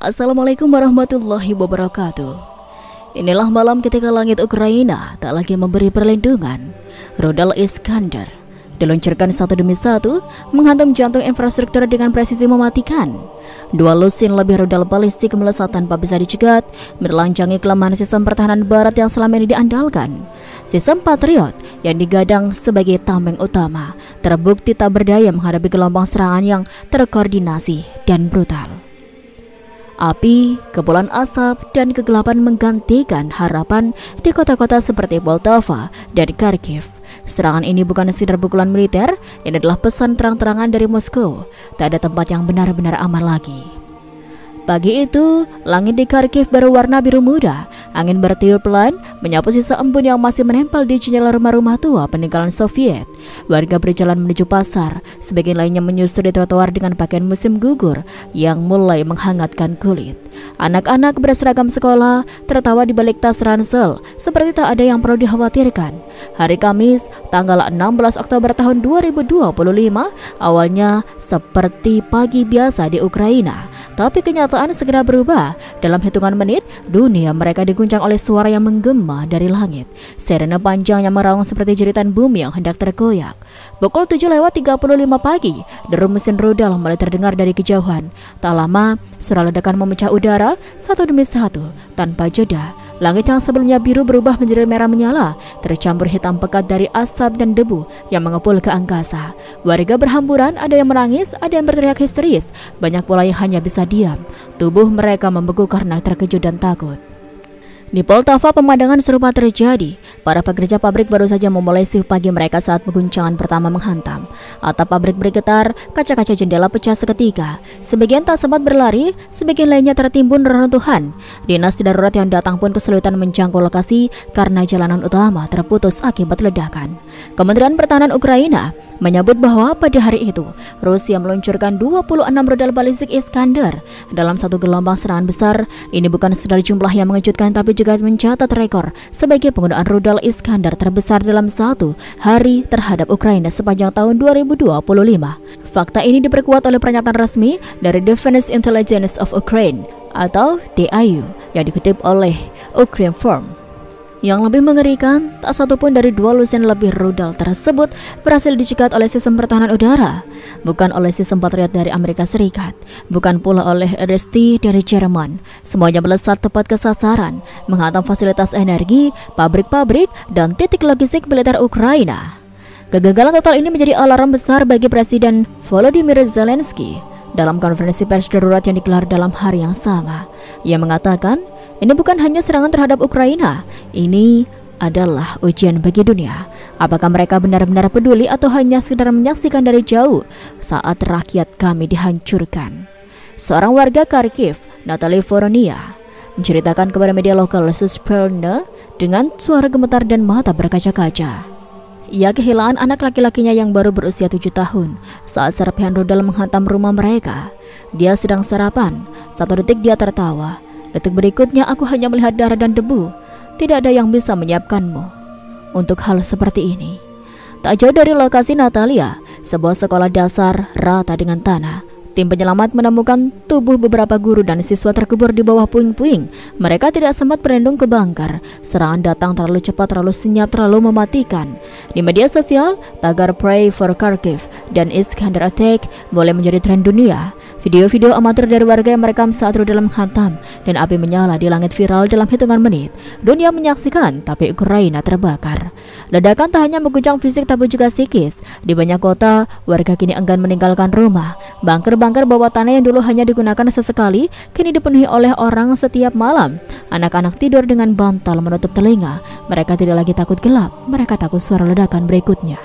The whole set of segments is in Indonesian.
Assalamualaikum warahmatullahi wabarakatuh. Inilah malam ketika langit Ukraina tak lagi memberi perlindungan. Rudal Iskander diluncurkan satu demi satu, menghantam jantung infrastruktur dengan presisi mematikan. Dua lusin lebih rudal balistik melesat tanpa bisa dicegat, menelanjangi kelemahan sistem pertahanan barat yang selama ini diandalkan. Sistem Patriot yang digadang sebagai tameng utama terbukti tak berdaya menghadapi gelombang serangan yang terkoordinasi dan brutal. Api, kepulan asap, dan kegelapan menggantikan harapan di kota-kota seperti Poltava dan Kharkiv. Serangan ini bukan sekedar pukulan militer, ini adalah pesan terang-terangan dari Moskow. Tak ada tempat yang benar-benar aman lagi. Pagi itu, langit di Kharkiv berwarna biru muda. Angin bertiup pelan, menyapu sisa embun yang masih menempel di jendela rumah-rumah tua peninggalan Soviet. Warga berjalan menuju pasar, sebagian lainnya menyusur di trotoar dengan pakaian musim gugur yang mulai menghangatkan kulit. Anak-anak berseragam sekolah tertawa di balik tas ransel, seperti tak ada yang perlu dikhawatirkan. Hari Kamis, tanggal 16 Oktober tahun 2025, awalnya seperti pagi biasa di Ukraina. Tapi kenyataan segera berubah. Dalam hitungan menit, dunia mereka diguncang oleh suara yang menggema dari langit. Sirene panjang yang meraung seperti jeritan bumi yang hendak terkoyak. Pukul 7:35 pagi, deru mesin rudal mulai terdengar dari kejauhan. Tak lama, suara ledakan memecah udara satu demi satu tanpa jeda. Langit yang sebelumnya biru berubah menjadi merah menyala, tercampur hitam pekat dari asap dan debu yang mengepul ke angkasa. Warga berhamburan, ada yang menangis, ada yang berteriak histeris. Banyak pula yang hanya bisa diam. Tubuh mereka membeku karena terkejut dan takut. Di Poltava, pemandangan serupa terjadi. Para pekerja pabrik baru saja memulai shift pagi mereka saat guncangan pertama menghantam. Atap pabrik bergetar, kaca-kaca jendela pecah seketika. Sebagian tak sempat berlari, sebagian lainnya tertimbun reruntuhan. Dinas darurat yang datang pun kesulitan menjangkau lokasi karena jalanan utama terputus akibat ledakan. Kementerian Pertahanan Ukraina menyebut bahwa pada hari itu Rusia meluncurkan 26 rudal balistik Iskander dalam satu gelombang serangan besar. Ini bukan sekedar jumlah yang mengejutkan, tapi juga mencatat rekor sebagai penggunaan rudal Iskander terbesar dalam satu hari terhadap Ukraina sepanjang tahun 2025. Fakta ini diperkuat oleh pernyataan resmi dari Defense Intelligence of Ukraine atau DIU yang dikutip oleh Ukrinform. Yang lebih mengerikan, tak satupun dari dua lusin lebih rudal tersebut berhasil dicegat oleh sistem pertahanan udara. Bukan oleh sistem Patriot dari Amerika Serikat, bukan pula oleh RST dari Jerman. Semuanya melesat tepat ke sasaran, menghantam fasilitas energi, pabrik-pabrik, dan titik logistik militer Ukraina. Kegagalan total ini menjadi alarm besar bagi Presiden Volodymyr Zelensky. Dalam konferensi pers darurat yang digelar dalam hari yang sama, ia mengatakan, ini bukan hanya serangan terhadap Ukraina, ini adalah ujian bagi dunia. Apakah mereka benar-benar peduli atau hanya sekedar menyaksikan dari jauh saat rakyat kami dihancurkan? Seorang warga Kharkiv, Natalie Voronia, menceritakan kepada media lokal Suspilne dengan suara gemetar dan mata berkaca-kaca. Ia kehilangan anak laki-lakinya yang baru berusia 7 tahun saat serpihan rudal menghantam rumah mereka. Dia sedang sarapan, satu detik dia tertawa. Detik berikutnya aku hanya melihat darah dan debu. Tidak ada yang bisa menyiapkanmu untuk hal seperti ini. Tak jauh dari lokasi Natalia, sebuah sekolah dasar rata dengan tanah. Tim penyelamat menemukan tubuh beberapa guru dan siswa terkubur di bawah puing-puing. Mereka tidak sempat berlindung ke bunker. Serangan datang terlalu cepat, terlalu senyap, terlalu mematikan. Di media sosial, tagar Pray for Kharkiv dan Iskander Attack boleh menjadi tren dunia. Video-video amatir dari warga yang merekam saat rudal menghantam dan api menyala di langit viral dalam hitungan menit. Dunia menyaksikan, tapi Ukraina terbakar. Ledakan tak hanya mengguncang fisik tapi juga psikis. Di banyak kota, warga kini enggan meninggalkan rumah. Bunker bawah tanah yang dulu hanya digunakan sesekali, kini dipenuhi oleh orang setiap malam. Anak-anak tidur dengan bantal menutup telinga. Mereka tidak lagi takut gelap, mereka takut suara ledakan berikutnya.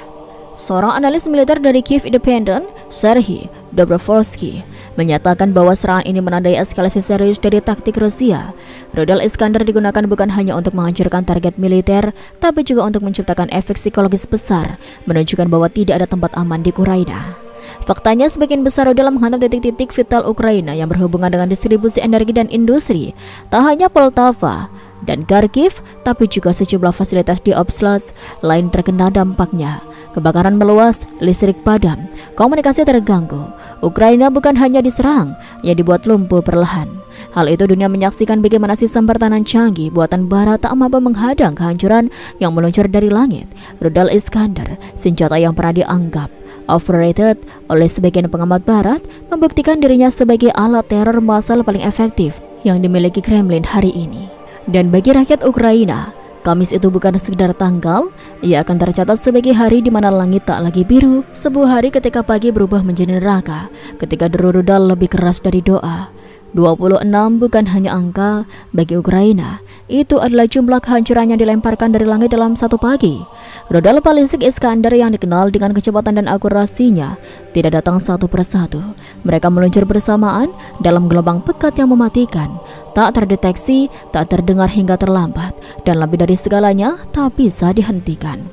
Seorang analis militer dari Kiev Independent, Serhiy Dobrovolsky, menyatakan bahwa serangan ini menandai eskalasi serius dari taktik Rusia. Rudal Iskander digunakan bukan hanya untuk menghancurkan target militer, tapi juga untuk menciptakan efek psikologis besar, menunjukkan bahwa tidak ada tempat aman di Ukraina. Faktanya, sebagian besar rudal menghantam titik-titik vital Ukraina yang berhubungan dengan distribusi energi dan industri. Tak hanya Poltava dan Kharkiv, tapi juga sejumlah fasilitas di Oblast lain terkena dampaknya. Kebakaran meluas, listrik padam, komunikasi terganggu. Ukraina bukan hanya diserang, ia dibuat lumpuh perlahan. Hal itu dunia menyaksikan bagaimana sistem pertahanan canggih buatan Barat tak mampu menghadang kehancuran yang meluncur dari langit. Rudal Iskander, senjata yang pernah dianggap overrated oleh sebagian pengamat Barat, membuktikan dirinya sebagai alat teror massal paling efektif yang dimiliki Kremlin hari ini. Dan bagi rakyat Ukraina, Kamis itu bukan sekedar tanggal, ia akan tercatat sebagai hari di mana langit tak lagi biru, sebuah hari ketika pagi berubah menjadi neraka, ketika deru rudal lebih keras dari doa. 26 bukan hanya angka bagi Ukraina, itu adalah jumlah kehancuran yang dilemparkan dari langit dalam satu pagi. Rudal balistik Iskander yang dikenal dengan kecepatan dan akurasinya tidak datang satu persatu. Mereka meluncur bersamaan dalam gelombang pekat yang mematikan, tak terdeteksi, tak terdengar hingga terlambat, dan lebih dari segalanya tak bisa dihentikan.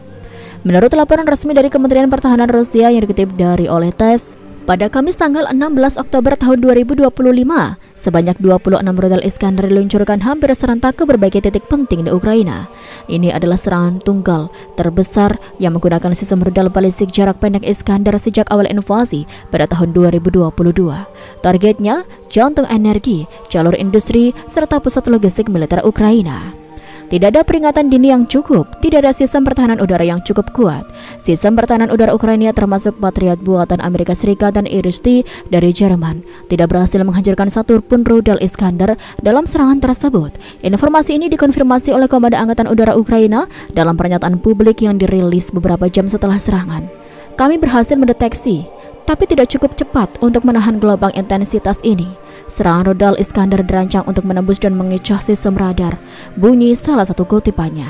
Menurut laporan resmi dari Kementerian Pertahanan Rusia yang dikutip dari oleh TASS, pada Kamis tanggal 16 Oktober tahun 2025, sebanyak 26 rudal Iskander diluncurkan hampir serentak ke berbagai titik penting di Ukraina. Ini adalah serangan tunggal terbesar yang menggunakan sistem rudal balistik jarak pendek Iskander sejak awal invasi pada tahun 2022. Targetnya, jantung energi, jalur industri, serta pusat logistik militer Ukraina. Tidak ada peringatan dini yang cukup, tidak ada sistem pertahanan udara yang cukup kuat. Sistem pertahanan udara Ukraina termasuk Patriot buatan Amerika Serikat dan Iris-T dari Jerman tidak berhasil menghancurkan satu pun rudal Iskander dalam serangan tersebut. Informasi ini dikonfirmasi oleh Komando Angkatan Udara Ukraina dalam pernyataan publik yang dirilis beberapa jam setelah serangan. Kami berhasil mendeteksi, tapi tidak cukup cepat untuk menahan gelombang intensitas ini. Serangan rudal Iskander dirancang untuk menembus dan mengecoh sistem radar, bunyi salah satu kutipannya.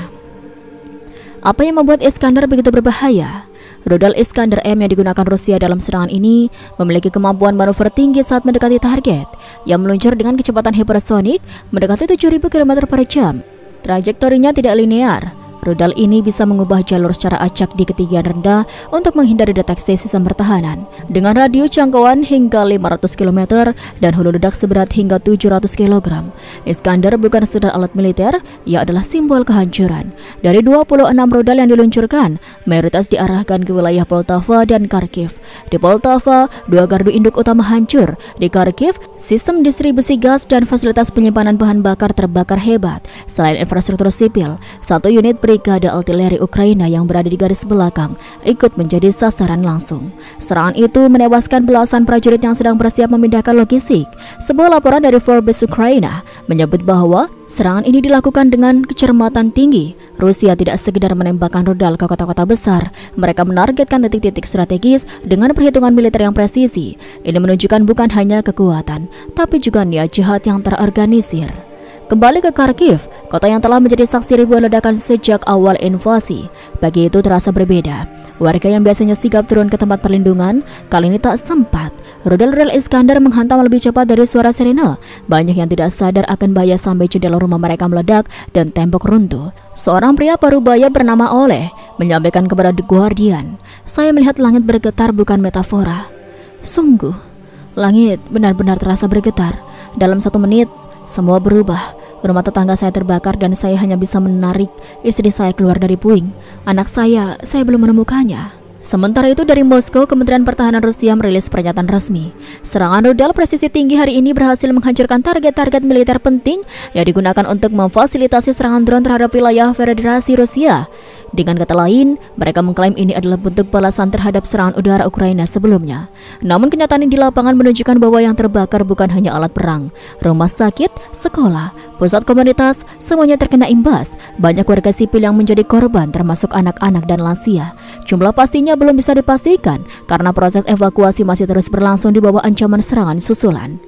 Apa yang membuat Iskander begitu berbahaya? Rudal Iskander M yang digunakan Rusia dalam serangan ini memiliki kemampuan manuver tinggi saat mendekati target, yang meluncur dengan kecepatan hipersonik mendekati 7.000 km per jam. Trajektorinya tidak linear. Rudal ini bisa mengubah jalur secara acak di ketinggian rendah untuk menghindari deteksi sistem pertahanan. Dengan radio jangkauan hingga 500 km dan hulu ledak seberat hingga 700 kg, Iskander bukan sekedar alat militer, ia adalah simbol kehancuran. Dari 26 rudal yang diluncurkan, mayoritas diarahkan ke wilayah Poltava dan Kharkiv. Di Poltava, 2 gardu induk utama hancur. Di Kharkiv, sistem distribusi gas dan fasilitas penyimpanan bahan bakar terbakar hebat. Selain infrastruktur sipil, 1 unit Brigade Artileri Ukraina yang berada di garis belakang ikut menjadi sasaran langsung. Serangan itu menewaskan belasan prajurit yang sedang bersiap memindahkan logistik. Sebuah laporan dari Forbes Ukraina menyebut bahwa serangan ini dilakukan dengan kecermatan tinggi. Rusia tidak sekedar menembakkan rudal ke kota-kota besar, mereka menargetkan titik-titik strategis dengan perhitungan militer yang presisi. Ini menunjukkan bukan hanya kekuatan, tapi juga niat jahat yang terorganisir. Kembali ke Kharkiv, kota yang telah menjadi saksi ribuan ledakan sejak awal invasi. Pagi itu terasa berbeda. Warga yang biasanya sigap turun ke tempat perlindungan, kali ini tak sempat. Rudal-rudal Iskander menghantam lebih cepat dari suara sirene. Banyak yang tidak sadar akan bahaya sampai jendela rumah mereka meledak dan tembok runtuh. Seorang pria parubaya bernama Oleh menyampaikan kepada The Guardian, "Saya melihat langit bergetar bukan metafora." Sungguh, langit benar-benar terasa bergetar. Dalam 1 menit, semua berubah. Rumah tetangga saya terbakar dan saya hanya bisa menarik istri saya keluar dari puing. Anak saya belum menemukannya. Sementara itu dari Moskow, Kementerian Pertahanan Rusia merilis pernyataan resmi. Serangan rudal presisi tinggi hari ini berhasil menghancurkan target-target militer penting yang digunakan untuk memfasilitasi serangan drone terhadap wilayah Federasi Rusia. Dengan kata lain, mereka mengklaim ini adalah bentuk balasan terhadap serangan udara Ukraina sebelumnya. Namun kenyataan di lapangan menunjukkan bahwa yang terbakar bukan hanya alat perang. Rumah sakit, sekolah, pusat komunitas, semuanya terkena imbas. Banyak warga sipil yang menjadi korban, termasuk anak-anak dan lansia. Jumlah pastinya belum bisa dipastikan karena proses evakuasi masih terus berlangsung di bawah ancaman serangan susulan.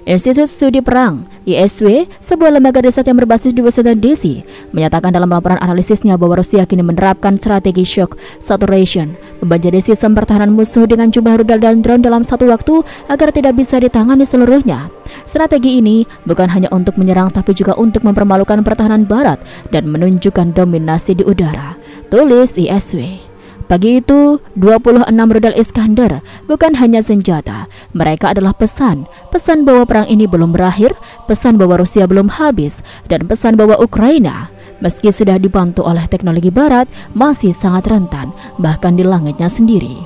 Institut Studi Perang (ISW), sebuah lembaga riset yang berbasis di Washington DC, menyatakan dalam laporan analisisnya bahwa Rusia kini menerapkan strategi shock saturation, membanjiri sistem pertahanan musuh dengan jumlah rudal dan drone dalam satu waktu agar tidak bisa ditangani seluruhnya. Strategi ini bukan hanya untuk menyerang tapi juga untuk mempermalukan pertahanan Barat dan menunjukkan dominasi di udara, tulis ISW. Pagi itu, 26 rudal Iskander bukan hanya senjata, mereka adalah pesan bahwa perang ini belum berakhir, pesan bahwa Rusia belum habis, dan pesan bahwa Ukraina meski sudah dibantu oleh teknologi barat, masih sangat rentan, bahkan di langitnya sendiri.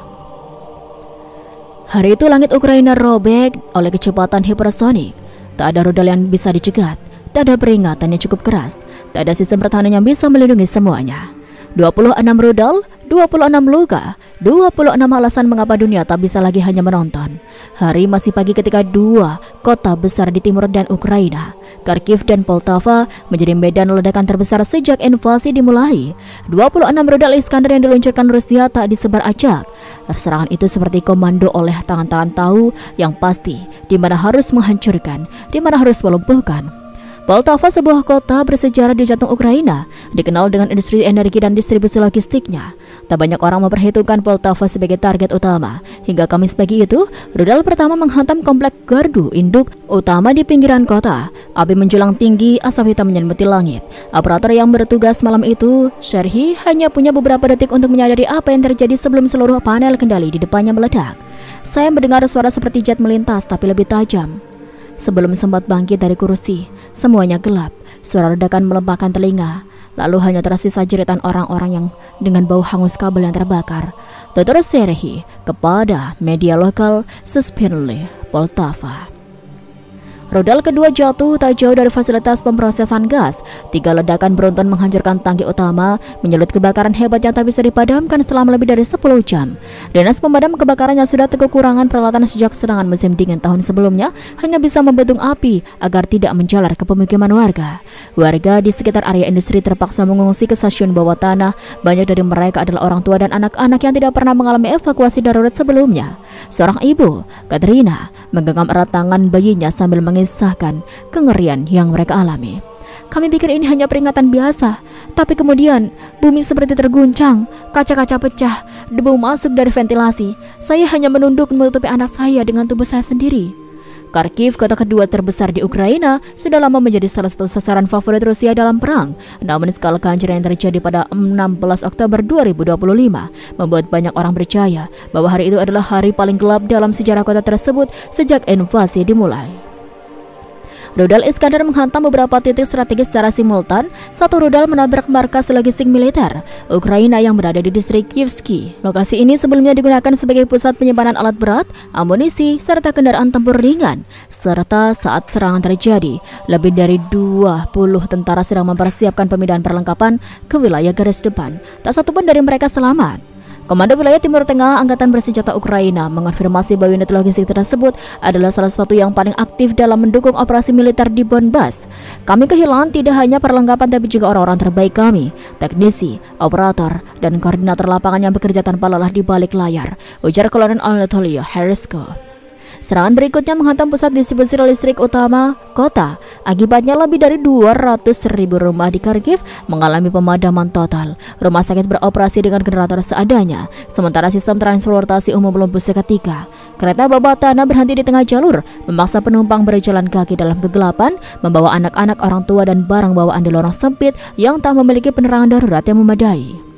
Hari itu langit Ukraina robek oleh kecepatan hipersonik. Tak ada rudal yang bisa dicegat, tak ada peringatan yang cukup keras, tak ada sistem pertahanan yang bisa melindungi semuanya. 26 rudal, 26 luka, 26 alasan mengapa dunia tak bisa lagi hanya menonton. Hari masih pagi ketika dua kota besar di timur dan Ukraina, Kharkiv dan Poltava, menjadi medan ledakan terbesar sejak invasi dimulai. 26 rudal Iskander yang diluncurkan Rusia tak disebar acak. Serangan itu seperti komando oleh tangan-tangan tahu yang pasti di mana harus menghancurkan, di mana harus melumpuhkan. Poltava, sebuah kota bersejarah di jantung Ukraina, dikenal dengan industri energi dan distribusi logistiknya. Tak banyak orang memperhitungkan Poltava sebagai target utama. Hingga Kamis pagi itu, rudal pertama menghantam komplek gardu induk utama di pinggiran kota. Api menjulang tinggi, asap hitam menyelimuti langit. Operator yang bertugas malam itu, Sherhi, hanya punya beberapa detik untuk menyadari apa yang terjadi sebelum seluruh panel kendali di depannya meledak. Saya mendengar suara seperti jet melintas, tapi lebih tajam. Sebelum sempat bangkit dari kursi, semuanya gelap. Suara ledakan melembahkan telinga. Lalu hanya tersisa jeritan orang-orang yang dengan bau hangus kabel yang terbakar. Tutur Sherhi kepada media lokal Suspinly Poltava. Rudal kedua jatuh tak jauh dari fasilitas pemrosesan gas. 3 ledakan beruntun menghancurkan tangki utama, menyulut kebakaran hebat yang tak bisa dipadamkan selama lebih dari 10 jam. Dinas pemadam kebakaran yang sudah kekurangan peralatan sejak serangan musim dingin tahun sebelumnya hanya bisa membendung api agar tidak menjalar ke pemukiman warga. Warga di sekitar area industri terpaksa mengungsi ke stasiun bawah tanah. Banyak dari mereka adalah orang tua dan anak-anak yang tidak pernah mengalami evakuasi darurat sebelumnya. Seorang ibu, Katrina, menggenggam erat tangan bayinya sambil mengisahkan kengerian yang mereka alami. Kami pikir ini hanya peringatan biasa, tapi kemudian bumi seperti terguncang, kaca-kaca pecah, debu masuk dari ventilasi. Saya hanya menunduk menutupi anak saya dengan tubuh saya sendiri. Kharkiv, kota kedua terbesar di Ukraina, sudah lama menjadi salah satu sasaran favorit Rusia dalam perang. Namun skala kehancuran yang terjadi pada 16 Oktober 2025 membuat banyak orang percaya bahwa hari itu adalah hari paling gelap dalam sejarah kota tersebut sejak invasi dimulai. Rudal Iskander menghantam beberapa titik strategis secara simultan. Satu rudal menabrak markas logistik militer Ukraina yang berada di distrik Kyievsky. Lokasi ini sebelumnya digunakan sebagai pusat penyimpanan alat berat, amunisi, serta kendaraan tempur ringan. Serta saat serangan terjadi, lebih dari 20 tentara sedang mempersiapkan pemindahan perlengkapan ke wilayah garis depan. Tak satu pun dari mereka selamat. Komando Wilayah Timur Tengah Angkatan Bersenjata Ukraina mengonfirmasi bahwa unit logistik tersebut adalah salah satu yang paling aktif dalam mendukung operasi militer di Donbas. Kami kehilangan tidak hanya perlengkapan tapi juga orang-orang terbaik kami, teknisi, operator, dan koordinator lapangan yang bekerja tanpa lelah di balik layar, ujar Kolonel Anatoly Heresko. Serangan berikutnya menghantam pusat distribusi listrik utama kota. Akibatnya lebih dari 200.000 rumah di Kharkiv mengalami pemadaman total. Rumah sakit beroperasi dengan generator seadanya, sementara sistem transportasi umum lumpuh seketika. Kereta bawah tanah berhenti di tengah jalur, memaksa penumpang berjalan kaki dalam kegelapan, membawa anak-anak, orang tua, dan barang bawaan di lorong sempit yang tak memiliki penerangan darurat yang memadai.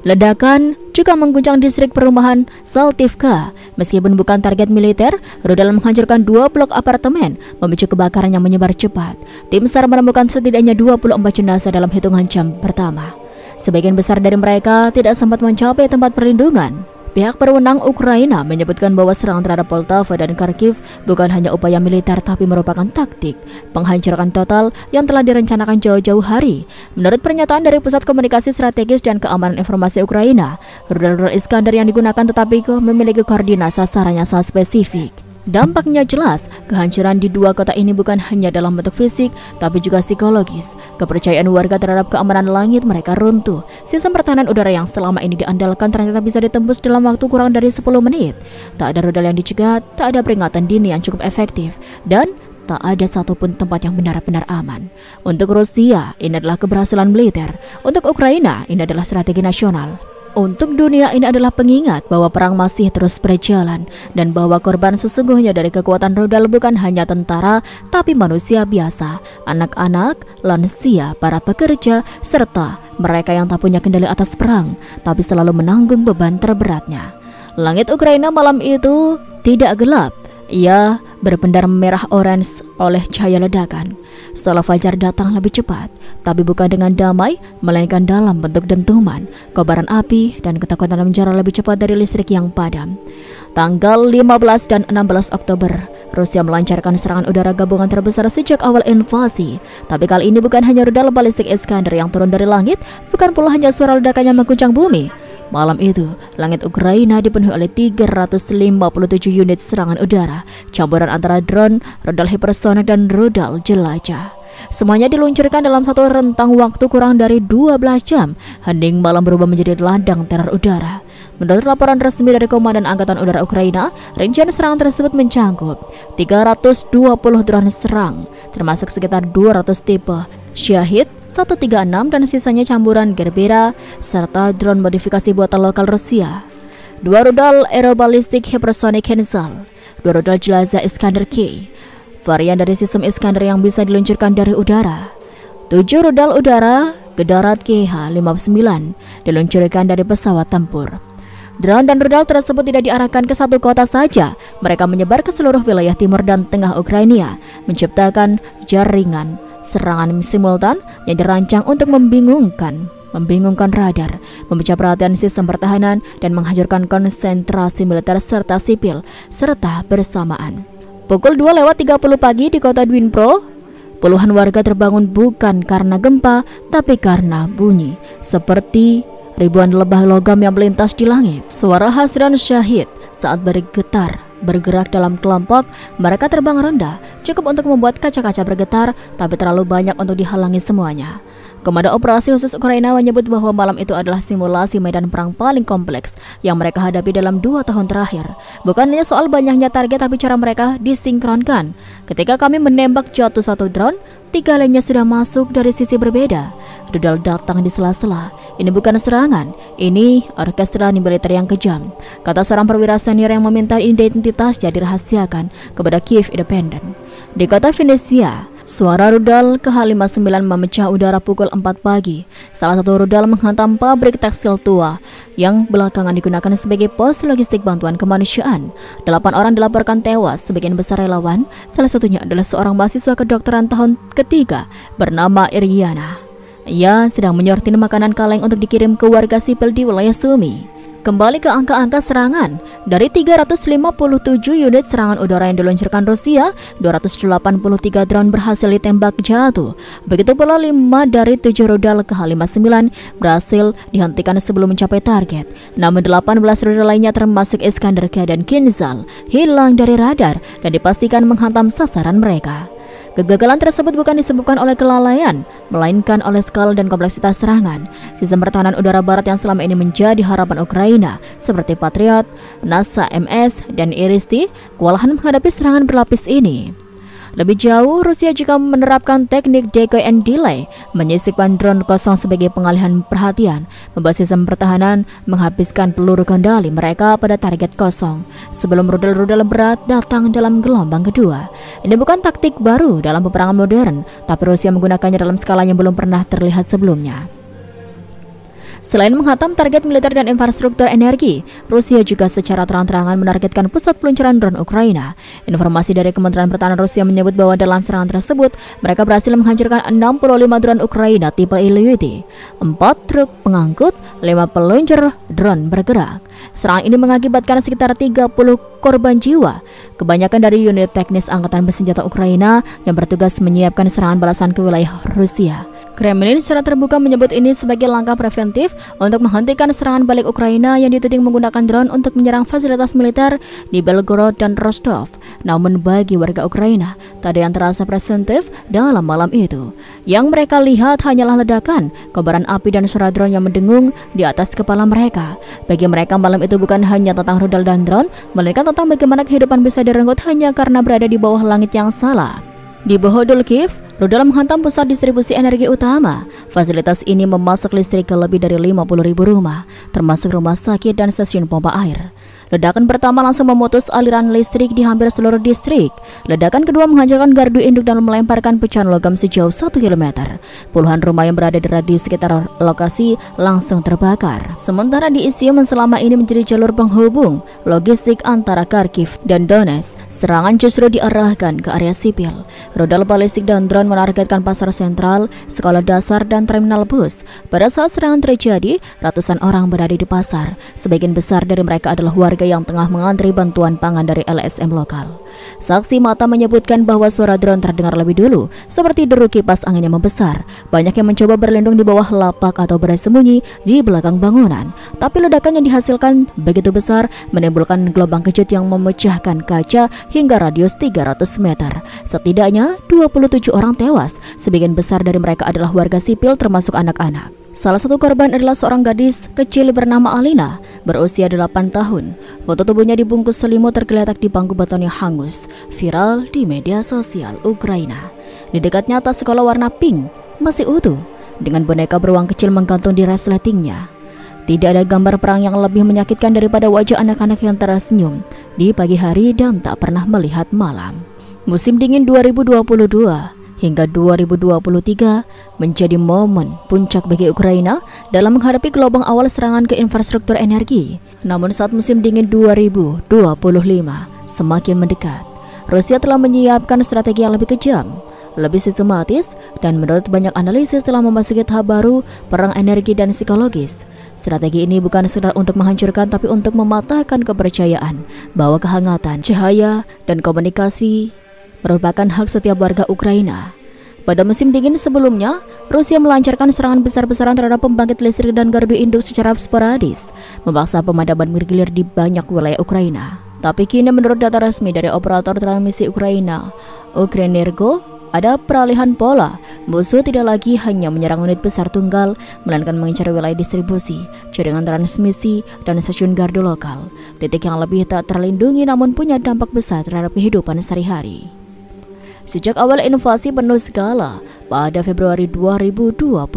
Ledakan juga mengguncang distrik perumahan Saltivka. Meskipun bukan target militer, rudal menghancurkan 2 blok apartemen, memicu kebakaran yang menyebar cepat. Tim SAR menemukan setidaknya 24 jenazah dalam hitungan jam pertama. Sebagian besar dari mereka tidak sempat mencapai tempat perlindungan. Pihak berwenang Ukraina menyebutkan bahwa serangan terhadap Poltava dan Kharkiv bukan hanya upaya militer tapi merupakan taktik penghancuran total yang telah direncanakan jauh-jauh hari. Menurut pernyataan dari Pusat Komunikasi Strategis dan Keamanan Informasi Ukraina, rudal Iskander yang digunakan tetapi memiliki koordinat sasarannya sangat spesifik. Dampaknya jelas, kehancuran di 2 kota ini bukan hanya dalam bentuk fisik, tapi juga psikologis. Kepercayaan warga terhadap keamanan langit mereka runtuh. Sistem pertahanan udara yang selama ini diandalkan ternyata bisa ditembus dalam waktu kurang dari 10 menit. Tak ada rudal yang dicegat, tak ada peringatan dini yang cukup efektif, dan tak ada satupun tempat yang benar-benar aman. Untuk Rusia, ini adalah keberhasilan militer. Untuk Ukraina, ini adalah strategi nasional. Untuk dunia, ini adalah pengingat bahwa perang masih terus berjalan dan bahwa korban sesungguhnya dari kekuatan rudal bukan hanya tentara, tapi manusia biasa, anak-anak, lansia, para pekerja, serta mereka yang tak punya kendali atas perang, tapi selalu menanggung beban terberatnya. Langit Ukraina malam itu tidak gelap. Ia berpendar merah orange oleh cahaya ledakan. Setelah fajar datang lebih cepat, tapi bukan dengan damai, melainkan dalam bentuk dentuman, kobaran api, dan ketakutan menjara lebih cepat dari listrik yang padam. Tanggal 15 dan 16 Oktober, Rusia melancarkan serangan udara gabungan terbesar sejak awal invasi. Tapi kali ini bukan hanya rudal balistik Iskander yang turun dari langit, bukan pula hanya suara ledakan yang mengguncang bumi. Malam itu, langit Ukraina dipenuhi oleh 357 unit serangan udara, campuran antara drone, rudal hipersonik, dan rudal jelajah. Semuanya diluncurkan dalam satu rentang waktu kurang dari 12 jam. Hening malam berubah menjadi ladang teror udara. Menurut laporan resmi dari Komandan Angkatan Udara Ukraina, rincian serangan tersebut mencangkup 320 drone serang, termasuk sekitar 200 tipe Shahid 136 dan sisanya campuran Gerbera serta drone modifikasi buatan lokal Rusia. 2 rudal aerobalistik hypersonic Kinzhal, 2 rudal jelajah Iskander K, varian dari sistem Iskander yang bisa diluncurkan dari udara. 7 rudal udara Gedarat KH-59 diluncurkan dari pesawat tempur. Drone dan rudal tersebut tidak diarahkan ke satu kota saja, mereka menyebar ke seluruh wilayah timur dan tengah Ukraina, menciptakan jaringan serangan simultan yang dirancang untuk membingungkan radar, memecah perhatian sistem pertahanan, dan menghancurkan konsentrasi militer serta sipil serta bersamaan. Pukul 2:30 pagi di kota Dnipro, puluhan warga terbangun bukan karena gempa, tapi karena bunyi seperti ribuan lebah logam yang melintas di langit. Suara khas drone Shahid saat bergerak dalam kelompok. Mereka terbang rendah, cukup untuk membuat kaca-kaca bergetar, tapi terlalu banyak untuk dihalangi semuanya. Komandan Operasi Khusus Ukraina menyebut bahwa malam itu adalah simulasi medan perang paling kompleks yang mereka hadapi dalam 2 tahun terakhir. Bukan hanya soal banyaknya target, tapi cara mereka disinkronkan. Ketika kami menembak jatuh satu drone, 3 lainnya sudah masuk dari sisi berbeda. Rudal datang di sela-sela. Ini bukan serangan, ini orkestrasi militer yang kejam, kata seorang perwira senior yang meminta identitasnya dirahasiakan kepada Kiev Independent. Di kota Venesia, suara rudal KH-59 memecah udara pukul 4 pagi. Salah satu rudal menghantam pabrik tekstil tua yang belakangan digunakan sebagai pos logistik bantuan kemanusiaan. 8 orang dilaporkan tewas, sebagian besar relawan. Salah satunya adalah seorang mahasiswa kedokteran tahun ketiga bernama Iriana. Ia sedang menyortir makanan kaleng untuk dikirim ke warga sipil di wilayah Sumi. Kembali ke angka-angka serangan, dari 357 unit serangan udara yang diluncurkan Rusia, 283 drone berhasil ditembak jatuh. Begitu pula 5 dari 7 rudal KH-59 berhasil dihentikan sebelum mencapai target. Namun 18 rudal lainnya termasuk Iskander K dan Kinzhal hilang dari radar dan dipastikan menghantam sasaran mereka. Kegagalan tersebut bukan disebabkan oleh kelalaian, melainkan oleh skala dan kompleksitas serangan. Sistem pertahanan udara barat yang selama ini menjadi harapan Ukraina, seperti Patriot, NASAMS, dan Iris-T, kewalahan menghadapi serangan berlapis ini. Lebih jauh, Rusia juga menerapkan teknik decoy and delay, menyisipkan drone kosong sebagai pengalihan perhatian, membuat sistem pertahanan menghabiskan peluru kendali mereka pada target kosong sebelum rudal-rudal berat datang dalam gelombang kedua. Ini bukan taktik baru dalam peperangan modern, tapi Rusia menggunakannya dalam skala yang belum pernah terlihat sebelumnya. Selain menghantam target militer dan infrastruktur energi, Rusia juga secara terang-terangan menargetkan pusat peluncuran drone Ukraina. Informasi dari Kementerian Pertahanan Rusia menyebut bahwa dalam serangan tersebut, mereka berhasil menghancurkan 65 drone Ukraina tipe Ilyushin, 4 truk pengangkut, 5 peluncur drone bergerak. Serangan ini mengakibatkan sekitar 30 korban jiwa, kebanyakan dari unit teknis Angkatan Bersenjata Ukraina yang bertugas menyiapkan serangan balasan ke wilayah Rusia. Kremlin secara terbuka menyebut ini sebagai langkah preventif untuk menghentikan serangan balik Ukraina yang dituding menggunakan drone untuk menyerang fasilitas militer di Belgorod dan Rostov. Namun bagi warga Ukraina, tak ada yang terasa presentif dalam malam itu. Yang mereka lihat hanyalah ledakan, kobaran api dan suara drone yang mendengung di atas kepala mereka. Bagi mereka malam itu bukan hanya tentang rudal dan drone, melainkan tentang bagaimana kehidupan bisa direnggut hanya karena berada di bawah langit yang salah. Di Bohodol, Kiev, rudal menghantam pusat distribusi energi utama. Fasilitas ini memasak listrik ke lebih dari 50.000 rumah, termasuk rumah sakit dan stasiun pompa air. Ledakan pertama langsung memutus aliran listrik di hampir seluruh distrik. Ledakan kedua menghancurkan gardu induk dan melemparkan pecahan logam sejauh 1 km. Puluhan rumah yang berada di radius sekitar lokasi langsung terbakar. Sementara di Izium selama ini menjadi jalur penghubung logistik antara Kharkiv dan Donetsk, serangan justru diarahkan ke area sipil. Rudal balistik dan drone menargetkan pasar sentral, sekolah dasar, dan terminal bus. Pada saat serangan terjadi, ratusan orang berada di pasar. Sebagian besar dari mereka adalah warga yang tengah mengantri bantuan pangan dari LSM lokal. Saksi mata menyebutkan bahwa suara drone terdengar lebih dulu, seperti deru kipas angin yang membesar. Banyak yang mencoba berlindung di bawah lapak atau bersembunyi di belakang bangunan. Tapi ledakan yang dihasilkan begitu besar menimbulkan gelombang kejut yang memecahkan kaca hingga radius 300 meter. Setidaknya 27 orang tewas, sebagian besar dari mereka adalah warga sipil termasuk anak-anak. Salah satu korban adalah seorang gadis kecil bernama Alina, berusia 8 tahun. Foto tubuhnya dibungkus selimut tergeletak di bangku beton yang hangus, viral di media sosial Ukraina. Di dekatnya tas sekolah warna pink masih utuh, dengan boneka beruang kecil menggantung di resletingnya. Tidak ada gambar perang yang lebih menyakitkan daripada wajah anak-anak yang tersenyum di pagi hari dan tak pernah melihat malam. Musim dingin 2022 hingga 2023 menjadi momen puncak bagi Ukraina dalam menghadapi gelombang awal serangan ke infrastruktur energi. Namun saat musim dingin 2025 semakin mendekat, Rusia telah menyiapkan strategi yang lebih kejam, lebih sistematis, dan menurut banyak analisis telah memasuki tahap baru perang energi dan psikologis. Strategi ini bukan sekedar untuk menghancurkan, tapi untuk mematahkan kepercayaan bahwa kehangatan, cahaya, dan komunikasi merupakan hak setiap warga Ukraina. Pada musim dingin sebelumnya, Rusia melancarkan serangan besar-besaran terhadap pembangkit listrik dan gardu induk secara sporadis, memaksa pemadaman bergilir di banyak wilayah Ukraina. Tapi kini menurut data resmi dari operator transmisi Ukraina, Ukrenergo, ada peralihan pola. Musuh tidak lagi hanya menyerang unit besar tunggal, melainkan mengincar wilayah distribusi, jaringan transmisi, dan stasiun gardu lokal. Titik yang lebih tak terlindungi namun punya dampak besar terhadap kehidupan sehari-hari. Sejak awal invasi penuh skala pada Februari 2022,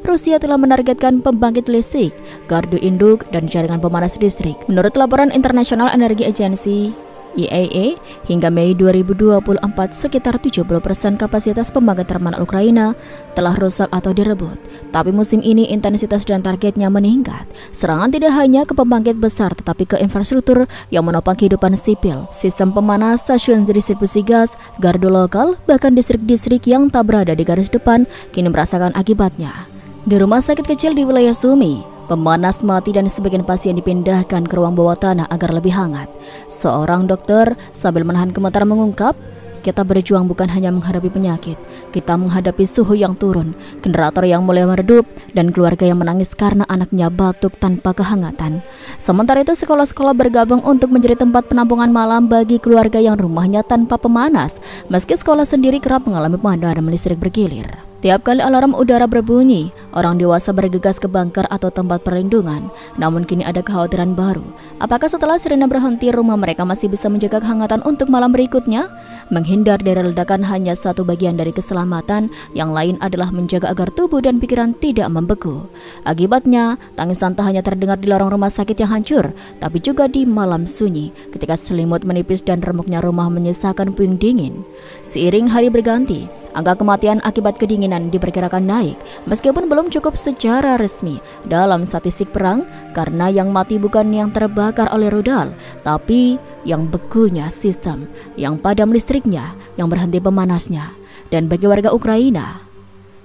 Rusia telah menargetkan pembangkit listrik, gardu induk, dan jaringan pemanas listrik. Menurut laporan International Energy Agency IEA, hingga Mei 2024 sekitar 70% kapasitas pembangkit terminal Ukraina telah rusak atau direbut. Tapi musim ini intensitas dan targetnya meningkat. Serangan tidak hanya ke pembangkit besar tetapi ke infrastruktur yang menopang kehidupan sipil, sistem pemanas, stasiun distribusi gas, gardu lokal, bahkan distrik-distrik yang tak berada di garis depan kini merasakan akibatnya. Di rumah sakit kecil di wilayah Sumy, pemanas mati dan sebagian pasien dipindahkan ke ruang bawah tanah agar lebih hangat. Seorang dokter sambil menahan gemetar mengungkap, "Kita berjuang bukan hanya menghadapi penyakit, kita menghadapi suhu yang turun, generator yang mulai meredup, dan keluarga yang menangis karena anaknya batuk tanpa kehangatan." Sementara itu, sekolah-sekolah bergabung untuk menjadi tempat penampungan malam bagi keluarga yang rumahnya tanpa pemanas, meski sekolah sendiri kerap mengalami pemadaman listrik bergilir. Tiap kali alarm udara berbunyi, orang dewasa bergegas ke bunker atau tempat perlindungan. Namun kini ada kekhawatiran baru. Apakah setelah sirene berhenti, rumah mereka masih bisa menjaga kehangatan untuk malam berikutnya? Menghindar dari ledakan hanya satu bagian dari keselamatan, yang lain adalah menjaga agar tubuh dan pikiran tidak membeku. Akibatnya, tangisan tak hanya terdengar di lorong rumah sakit yang hancur, tapi juga di malam sunyi, ketika selimut menipis dan remuknya rumah menyisakan puing dingin. Seiring hari berganti, angka kematian akibat kedinginan diperkirakan naik, meskipun belum cukup secara resmi dalam statistik perang, karena yang mati bukan yang terbakar oleh rudal, tapi yang bekunya sistem, yang padam listriknya, yang berhenti pemanasnya. Dan bagi warga Ukraina,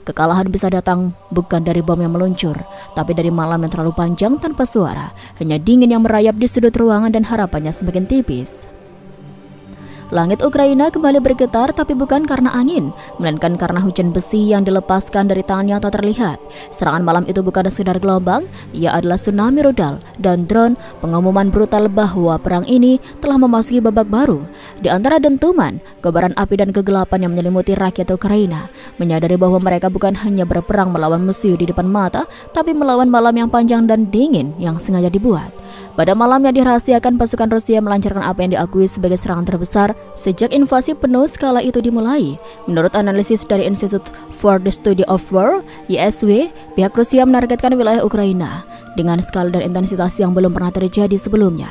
kekalahan bisa datang bukan dari bom yang meluncur, tapi dari malam yang terlalu panjang tanpa suara, hanya dingin yang merayap di sudut ruangan dan harapannya semakin tipis. Langit Ukraina kembali bergetar, tapi bukan karena angin, melainkan karena hujan besi yang dilepaskan dari tangan yang tak terlihat. Serangan malam itu bukan sekedar gelombang, ia adalah tsunami rudal dan drone, pengumuman brutal bahwa perang ini telah memasuki babak baru. Di antara dentuman, kobaran api dan kegelapan yang menyelimuti rakyat Ukraina, menyadari bahwa mereka bukan hanya berperang melawan musuh di depan mata, tapi melawan malam yang panjang dan dingin yang sengaja dibuat. Pada malam yang dirahasiakan, pasukan Rusia melancarkan apa yang diakui sebagai serangan terbesar sejak invasi penuh skala itu dimulai. Menurut analisis dari Institute for the Study of War (ISW), pihak Rusia menargetkan wilayah Ukraina dengan skala dan intensitas yang belum pernah terjadi sebelumnya.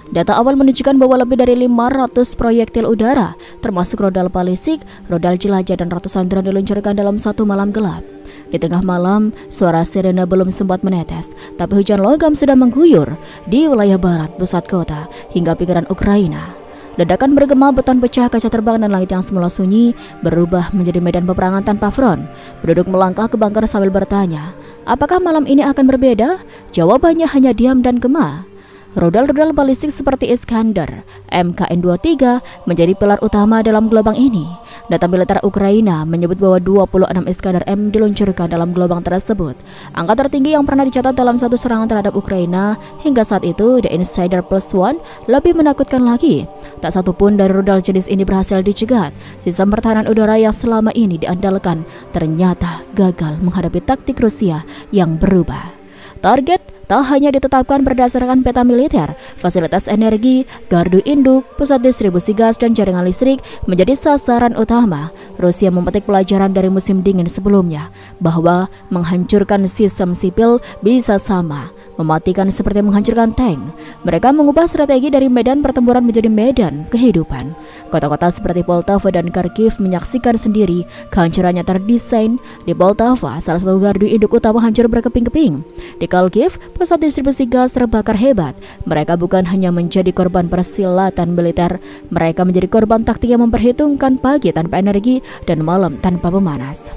Data awal menunjukkan bahwa lebih dari 500 proyektil udara, termasuk rudal balistik, rudal jelajah dan ratusan drone diluncurkan dalam satu malam gelap. Di tengah malam, suara sirene belum sempat menetes, tapi hujan logam sudah mengguyur di wilayah barat pusat kota hingga pinggiran Ukraina. Ledakan bergema, beton pecah, kaca terbang, dan langit yang semula sunyi berubah menjadi medan peperangan tanpa front. Penduduk melangkah ke bunker sambil bertanya, apakah malam ini akan berbeda? Jawabannya hanya diam dan gema. Rudal-rudal balistik seperti Iskander, MKN-23 menjadi pilar utama dalam gelombang ini. Data militer Ukraina menyebut bahwa 26 Iskander M diluncurkan dalam gelombang tersebut, angka tertinggi yang pernah dicatat dalam satu serangan terhadap Ukraina. Hingga saat itu, The Insider Plus One lebih menakutkan lagi. Tak satu pun dari rudal jenis ini berhasil dicegat. Sistem pertahanan udara yang selama ini diandalkan ternyata gagal menghadapi taktik Rusia yang berubah. Target tak hanya ditetapkan berdasarkan peta militer, fasilitas energi, gardu induk, pusat distribusi gas, dan jaringan listrik menjadi sasaran utama. Rusia memetik pelajaran dari musim dingin sebelumnya, bahwa menghancurkan sistem sipil bisa sama mematikan seperti menghancurkan tank. Mereka mengubah strategi dari medan pertempuran menjadi medan kehidupan. Kota-kota seperti Poltava dan Kharkiv menyaksikan sendiri kehancurannya terdesain. Di Poltava, salah satu gardu induk utama hancur berkeping-keping. Di Kharkiv, pusat distribusi gas terbakar hebat. Mereka bukan hanya menjadi korban persilatan militer, mereka menjadi korban taktik yang memperhitungkan pagi tanpa energi dan malam tanpa pemanas.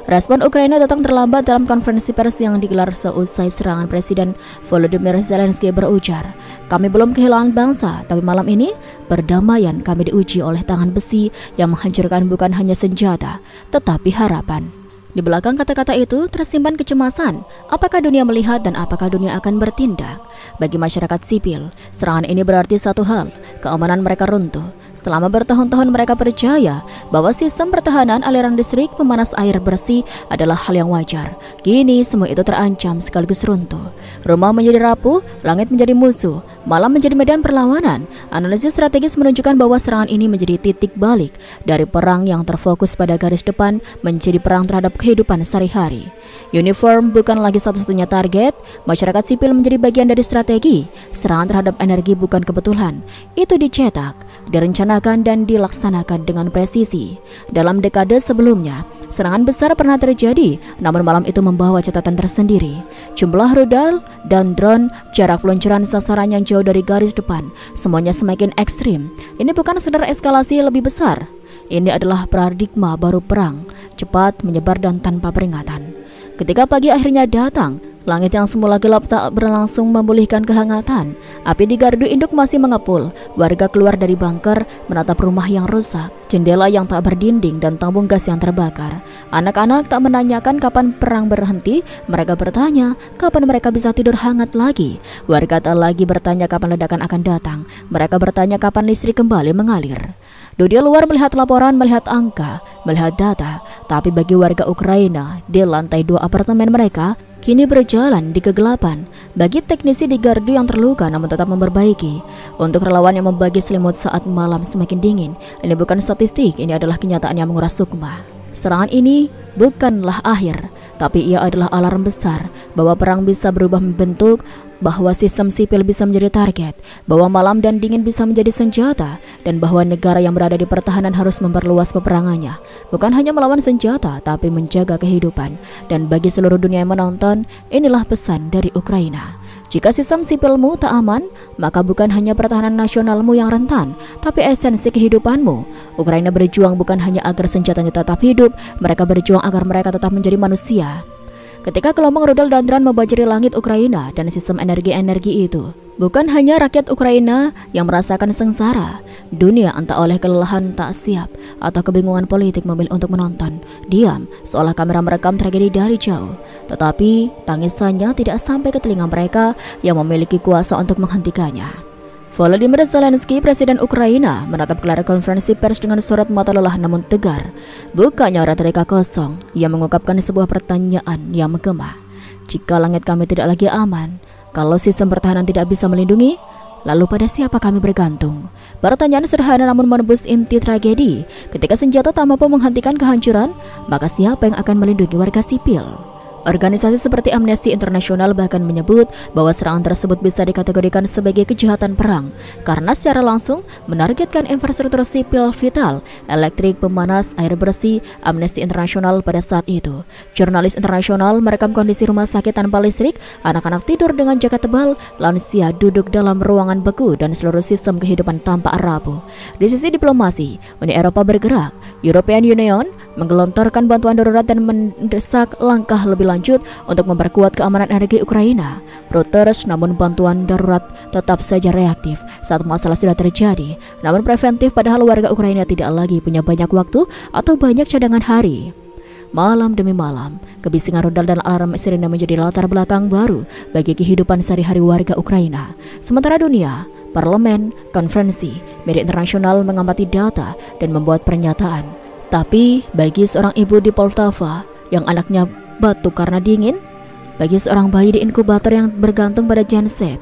Respon Ukraina datang terlambat. Dalam konferensi pers yang digelar seusai serangan, Presiden Volodymyr Zelensky berujar, kami belum kehilangan bangsa, tapi malam ini perdamaian kami diuji oleh tangan besi yang menghancurkan bukan hanya senjata, tetapi harapan. Di belakang kata-kata itu tersimpan kecemasan. Apakah dunia melihat dan apakah dunia akan bertindak? Bagi masyarakat sipil, serangan ini berarti satu hal, keamanan mereka runtuh. Selama bertahun-tahun mereka percaya bahwa sistem pertahanan, aliran listrik, pemanas air bersih adalah hal yang wajar. Kini semua itu terancam sekaligus runtuh. Rumah menjadi rapuh, langit menjadi musuh, malam menjadi medan perlawanan. Analisis strategis menunjukkan bahwa serangan ini menjadi titik balik dari perang yang terfokus pada garis depan menjadi perang terhadap kehidupan sehari-hari. Uniform bukan lagi satu-satunya target, masyarakat sipil menjadi bagian dari strategi. Serangan terhadap energi bukan kebetulan, itu dicetak, direncanakan dan dilaksanakan dengan presisi. Dalam dekade sebelumnya, serangan besar pernah terjadi, namun malam itu membawa catatan tersendiri. Jumlah rudal dan drone, jarak peluncuran sasaran yang jauh dari garis depan, semuanya semakin ekstrim. Ini bukan sekedar eskalasi lebih besar. Ini adalah paradigma baru perang, cepat, menyebar dan tanpa peringatan. Ketika pagi akhirnya datang, langit yang semula gelap tak berlangsung memulihkan kehangatan. Api di gardu induk masih mengepul. Warga keluar dari bunker, menatap rumah yang rusak, jendela yang tak berdinding, dan tabung gas yang terbakar. Anak-anak tak menanyakan kapan perang berhenti. Mereka bertanya kapan mereka bisa tidur hangat lagi. Warga tak lagi bertanya kapan ledakan akan datang. Mereka bertanya kapan listrik kembali mengalir. Dunia luar melihat laporan, melihat angka, melihat data. Tapi bagi warga Ukraina, di lantai 2 apartemen mereka kini berjalan di kegelapan. Bagi teknisi di gardu yang terluka namun tetap memperbaiki. Untuk relawan yang membagi selimut saat malam semakin dingin, ini bukan statistik, ini adalah kenyataan yang menguras sukma. Serangan ini bukanlah akhir, tapi ia adalah alarm besar bahwa perang bisa berubah bentuk, bahwa sistem sipil bisa menjadi target, bahwa malam dan dingin bisa menjadi senjata, dan bahwa negara yang berada di pertahanan harus memperluas peperangannya, bukan hanya melawan senjata, tapi menjaga kehidupan. Dan bagi seluruh dunia yang menonton, inilah pesan dari Ukraina. Jika sistem sipilmu tak aman, maka bukan hanya pertahanan nasionalmu yang rentan, tapi esensi kehidupanmu. Ukraina berjuang bukan hanya agar senjatanya tetap hidup, mereka berjuang agar mereka tetap menjadi manusia. Ketika gelombang rudal dan drone membanjiri langit Ukraina dan sistem energi itu, bukan hanya rakyat Ukraina yang merasakan sengsara. Dunia entah oleh kelelahan tak siap atau kebingungan politik memilih untuk menonton diam, seolah kamera merekam tragedi dari jauh. Tetapi tangisannya tidak sampai ke telinga mereka yang memiliki kuasa untuk menghentikannya. Volodymyr Zelensky, Presiden Ukraina, menatap gelar konferensi pers dengan sorot mata lelah namun tegar. Bukannya retorika kosong, ia mengungkapkan sebuah pertanyaan yang menggema. Jika langit kami tidak lagi aman, kalau sistem pertahanan tidak bisa melindungi, lalu pada siapa kami bergantung? Pertanyaan sederhana namun menembus inti tragedi. Ketika senjata tak mampu menghentikan kehancuran, maka siapa yang akan melindungi warga sipil? Organisasi seperti Amnesty International bahkan menyebut bahwa serangan tersebut bisa dikategorikan sebagai kejahatan perang karena secara langsung menargetkan infrastruktur sipil vital, elektrik, pemanas, air bersih. Amnesty International pada saat itu, jurnalis internasional merekam kondisi rumah sakit tanpa listrik, anak-anak tidur dengan jaket tebal, lansia duduk dalam ruangan beku, dan seluruh sistem kehidupan tampak rapuh. Di sisi diplomasi, Uni Eropa bergerak. European Union menggelontorkan bantuan darurat dan mendesak langkah lebih lanjut untuk memperkuat keamanan energi Ukraina. Reuters, namun bantuan darurat tetap saja reaktif saat masalah sudah terjadi, namun preventif, padahal warga Ukraina tidak lagi punya banyak waktu atau banyak cadangan hari. Malam demi malam, kebisingan rudal dan alarm sirine menjadi latar belakang baru bagi kehidupan sehari-hari warga Ukraina. Sementara dunia, parlemen, konferensi, media internasional mengamati data dan membuat pernyataan. Tapi bagi seorang ibu di Poltava yang anaknya batuk karena dingin, bagi seorang bayi di inkubator yang bergantung pada genset,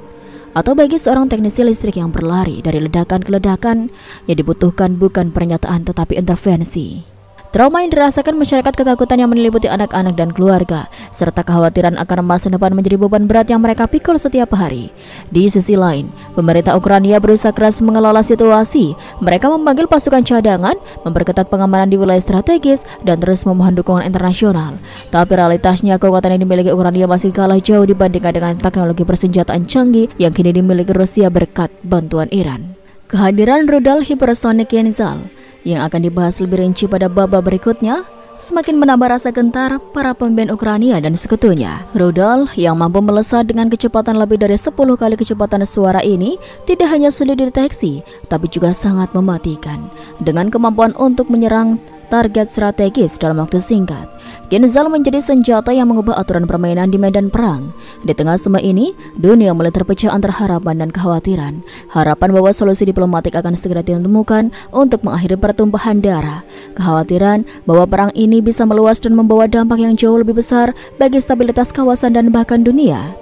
atau bagi seorang teknisi listrik yang berlari dari ledakan ke ledakan, yang dibutuhkan bukan pernyataan tetapi intervensi. Trauma yang dirasakan masyarakat, ketakutan yang menyelimuti anak-anak dan keluarga, serta kekhawatiran akan masa depan menjadi beban berat yang mereka pikul setiap hari. Di sisi lain, pemerintah Ukraina berusaha keras mengelola situasi. Mereka memanggil pasukan cadangan, memperketat pengamanan di wilayah strategis, dan terus memohon dukungan internasional. Tapi realitasnya, kekuatan yang dimiliki Ukraina masih kalah jauh dibandingkan dengan teknologi persenjataan canggih yang kini dimiliki Rusia berkat bantuan Iran. Kehadiran rudal hipersonic Kinzhal yang akan dibahas lebih rinci pada babak berikutnya semakin menambah rasa gentar para pemimpin Ukraina dan sekutunya. Rudal yang mampu melesat dengan kecepatan lebih dari 10 kali kecepatan suara ini tidak hanya sulit dideteksi, tapi juga sangat mematikan dengan kemampuan untuk menyerang target strategis dalam waktu singkat. Kinzhal menjadi senjata yang mengubah aturan permainan di medan perang. Di tengah semua ini, dunia mulai terpecah antara harapan dan kekhawatiran. Harapan bahwa solusi diplomatik akan segera ditemukan untuk mengakhiri pertumpahan darah. Kekhawatiran bahwa perang ini bisa meluas dan membawa dampak yang jauh lebih besar bagi stabilitas kawasan dan bahkan dunia.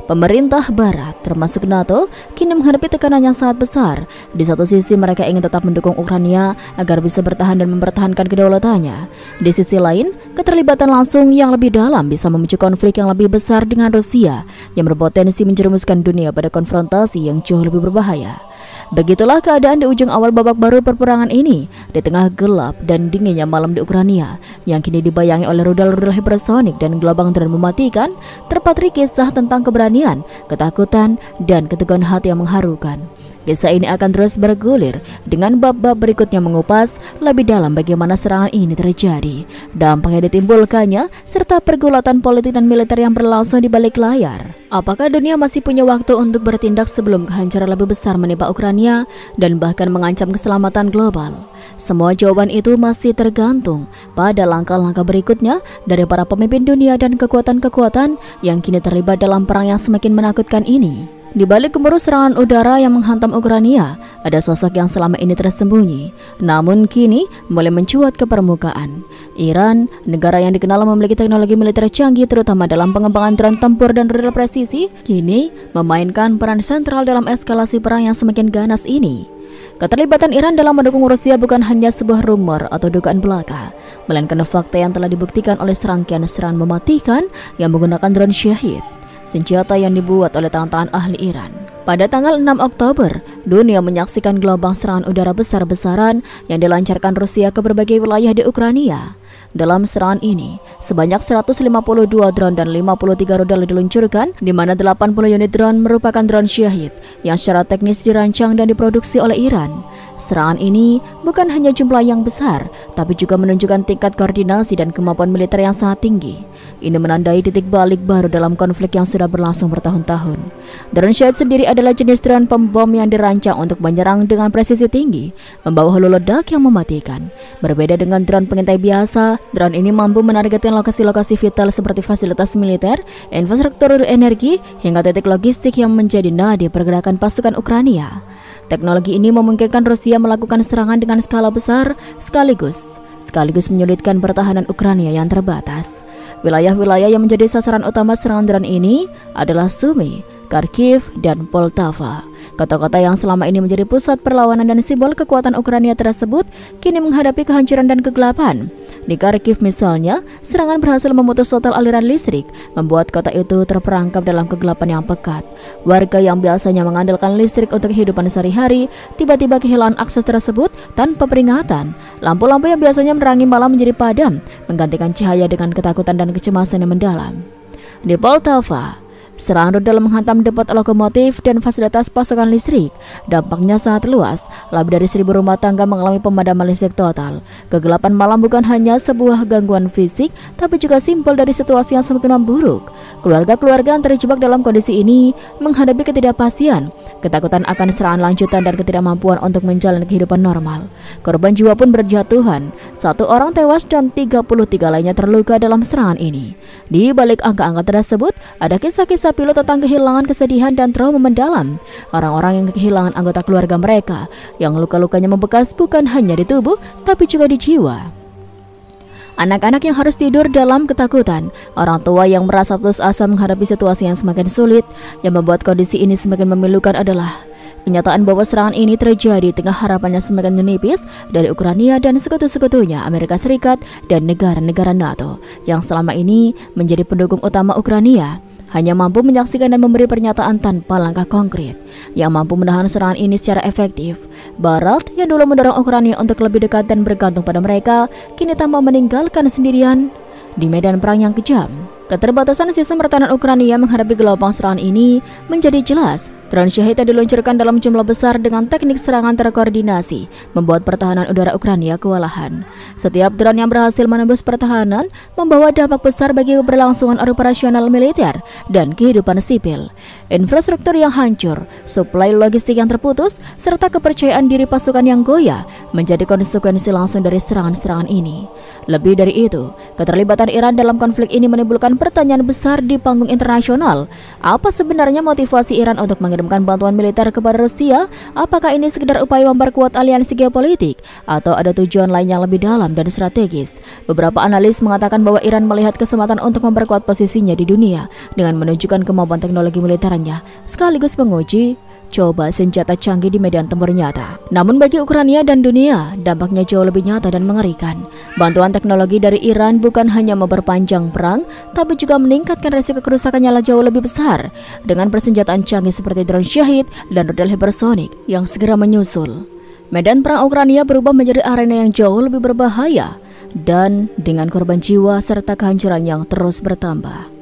Pemerintah Barat, termasuk NATO, kini menghadapi tekanan yang sangat besar. Di satu sisi, mereka ingin tetap mendukung Ukraina agar bisa bertahan dan mempertahankan kedaulatannya. Di sisi lain, keterlibatan langsung yang lebih dalam bisa memicu konflik yang lebih besar dengan Rusia, yang berpotensi menjerumuskan dunia pada konfrontasi yang jauh lebih berbahaya. Begitulah keadaan di ujung awal babak baru perperangan ini, di tengah gelap dan dinginnya malam di Ukraina, yang kini dibayangi oleh rudal-rudal hipersonik dan gelombang dron mematikan. Terpatri kisah tentang keberanian, ketakutan, dan keteguhan hati yang mengharukan. Kisah ini akan terus bergulir dengan bab-bab berikutnya mengupas lebih dalam bagaimana serangan ini terjadi, dampak yang ditimbulkannya, serta pergulatan politik dan militer yang berlangsung di balik layar. Apakah dunia masih punya waktu untuk bertindak sebelum kehancuran lebih besar menimpa Ukraina dan bahkan mengancam keselamatan global? Semua jawaban itu masih tergantung pada langkah-langkah berikutnya dari para pemimpin dunia dan kekuatan-kekuatan yang kini terlibat dalam perang yang semakin menakutkan ini. Di balik gemuruh serangan udara yang menghantam Ukraina, ada sosok yang selama ini tersembunyi, namun kini mulai mencuat ke permukaan. Iran, negara yang dikenal memiliki teknologi militer canggih terutama dalam pengembangan drone tempur dan rudal presisi, kini memainkan peran sentral dalam eskalasi perang yang semakin ganas ini. Keterlibatan Iran dalam mendukung Rusia bukan hanya sebuah rumor atau dugaan belaka, melainkan fakta yang telah dibuktikan oleh serangkaian serangan mematikan yang menggunakan drone Shahid, senjata yang dibuat oleh tangan-tangan ahli Iran. Pada tanggal 6 Oktober, dunia menyaksikan gelombang serangan udara besar-besaran yang dilancarkan Rusia ke berbagai wilayah di Ukraina. Dalam serangan ini, sebanyak 152 drone dan 53 rudal diluncurkan, di mana 80 unit drone merupakan drone Shahid yang secara teknis dirancang dan diproduksi oleh Iran. Serangan ini bukan hanya jumlah yang besar, tapi juga menunjukkan tingkat koordinasi dan kemampuan militer yang sangat tinggi. Ini menandai titik balik baru dalam konflik yang sudah berlangsung bertahun-tahun. Drone Shahid sendiri adalah jenis drone pembom yang dirancang untuk menyerang dengan presisi tinggi, membawa hulu ledak yang mematikan. Berbeda dengan drone pengintai biasa, drone ini mampu menargetkan lokasi-lokasi vital seperti fasilitas militer, infrastruktur energi, hingga titik logistik yang menjadi nadi pergerakan pasukan Ukraina. Teknologi ini memungkinkan Rusia melakukan serangan dengan skala besar sekaligus menyulitkan pertahanan Ukraina yang terbatas. Wilayah-wilayah yang menjadi sasaran utama serangan drone ini adalah Sumy, Kharkiv, dan Poltava. Kota-kota yang selama ini menjadi pusat perlawanan dan simbol kekuatan Ukraina tersebut kini menghadapi kehancuran dan kegelapan. Di Kharkiv misalnya, serangan berhasil memutus total aliran listrik, membuat kota itu terperangkap dalam kegelapan yang pekat. Warga yang biasanya mengandalkan listrik untuk kehidupan sehari-hari, tiba-tiba kehilangan akses tersebut tanpa peringatan. Lampu-lampu yang biasanya menerangi malam menjadi padam, menggantikan cahaya dengan ketakutan dan kecemasan yang mendalam. Di Poltava, serangan rudal menghantam depot lokomotif dan fasilitas pasokan listrik. Dampaknya sangat luas. Lebih dari 1.000 rumah tangga mengalami pemadaman listrik total. Kegelapan malam bukan hanya sebuah gangguan fisik, tapi juga simbol dari situasi yang semakin memburuk. Keluarga-keluarga yang terjebak dalam kondisi ini menghadapi ketidakpastian, ketakutan akan serangan lanjutan dan ketidakmampuan untuk menjalani kehidupan normal. Korban jiwa pun berjatuhan. 1 orang tewas dan 33 lainnya terluka dalam serangan ini. Di balik angka-angka tersebut, ada kisah-kisah pilot tentang kehilangan, kesedihan, dan trauma mendalam. Orang-orang yang kehilangan anggota keluarga mereka, yang luka-lukanya membekas bukan hanya di tubuh, tapi juga di jiwa. Anak-anak yang harus tidur dalam ketakutan, orang tua yang merasa putus asa menghadapi situasi yang semakin sulit. Yang membuat kondisi ini semakin memilukan adalah kenyataan bahwa serangan ini terjadi tengah harapannya semakin menipis dari Ukraina dan sekutu-sekutunya Amerika Serikat dan negara-negara NATO yang selama ini menjadi pendukung utama Ukraina, hanya mampu menyaksikan dan memberi pernyataan tanpa langkah konkret yang mampu menahan serangan ini secara efektif. Barat yang dulu mendorong Ukraina untuk lebih dekat dan bergantung pada mereka, kini tampak meninggalkan sendirian di medan perang yang kejam. Keterbatasan sistem pertahanan Ukraina menghadapi gelombang serangan ini menjadi jelas. Drone Shahid yang diluncurkan dalam jumlah besar dengan teknik serangan terkoordinasi membuat pertahanan udara Ukraina kewalahan. Setiap drone yang berhasil menembus pertahanan membawa dampak besar bagi keberlangsungan operasional militer dan kehidupan sipil. Infrastruktur yang hancur, suplai logistik yang terputus, serta kepercayaan diri pasukan yang goyah menjadi konsekuensi langsung dari serangan-serangan ini. Lebih dari itu, keterlibatan Iran dalam konflik ini menimbulkan pertanyaan besar di panggung internasional. Apa sebenarnya motivasi Iran untuk mengirimkan bantuan militer kepada Rusia? Apakah ini sekedar upaya memperkuat aliansi geopolitik atau ada tujuan lain yang lebih dalam dan strategis? Beberapa analis mengatakan bahwa Iran melihat kesempatan untuk memperkuat posisinya di dunia dengan menunjukkan kemampuan teknologi militernya, sekaligus menguji coba senjata canggih di medan tempur nyata. Namun bagi Ukraina dan dunia, dampaknya jauh lebih nyata dan mengerikan. Bantuan teknologi dari Iran bukan hanya memperpanjang perang, tapi juga meningkatkan resiko kerusakannya jauh lebih besar dengan persenjataan canggih seperti drone Shahid dan rudal hypersonic yang segera menyusul. Medan perang Ukraina berubah menjadi arena yang jauh lebih berbahaya dan dengan korban jiwa serta kehancuran yang terus bertambah.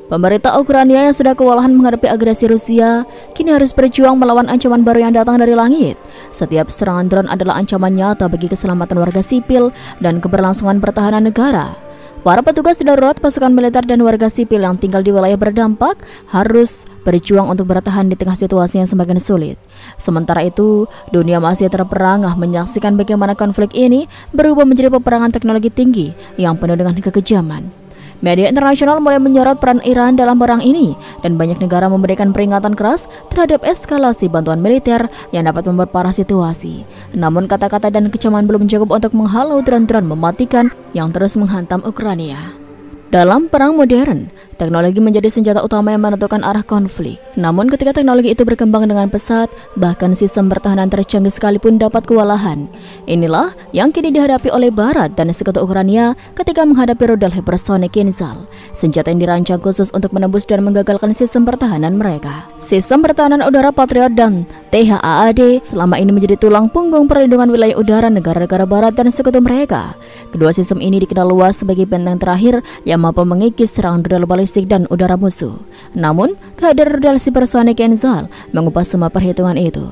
Pemerintah Ukraina yang sudah kewalahan menghadapi agresi Rusia kini harus berjuang melawan ancaman baru yang datang dari langit. Setiap serangan drone adalah ancaman nyata bagi keselamatan warga sipil dan keberlangsungan pertahanan negara. Para petugas darurat, pasukan militer dan warga sipil yang tinggal di wilayah berdampak harus berjuang untuk bertahan di tengah situasi yang semakin sulit. Sementara itu, dunia masih terperangah menyaksikan bagaimana konflik ini berubah menjadi peperangan teknologi tinggi yang penuh dengan kekejaman. Media internasional mulai menyorot peran Iran dalam perang ini dan banyak negara memberikan peringatan keras terhadap eskalasi bantuan militer yang dapat memperparah situasi. Namun kata-kata dan kecaman belum cukup untuk menghalau drone-drone mematikan yang terus menghantam Ukraina. Dalam perang modern, teknologi menjadi senjata utama yang menentukan arah konflik. Namun ketika teknologi itu berkembang dengan pesat, bahkan sistem pertahanan tercanggih sekalipun dapat kewalahan. Inilah yang kini dihadapi oleh Barat dan sekutu Ukraina ketika menghadapi rudal hypersonic Kinzhal, senjata yang dirancang khusus untuk menembus dan menggagalkan sistem pertahanan mereka. Sistem pertahanan udara Patriot dan THAAD selama ini menjadi tulang punggung perlindungan wilayah udara negara-negara Barat dan sekutu mereka. Kedua sistem ini dikenal luas sebagai benteng terakhir yang mampu mengikis serangan rudal balistik dan udara musuh. Namun, kehadiran rudal supersonik Kinzhal mengubah semua perhitungan itu.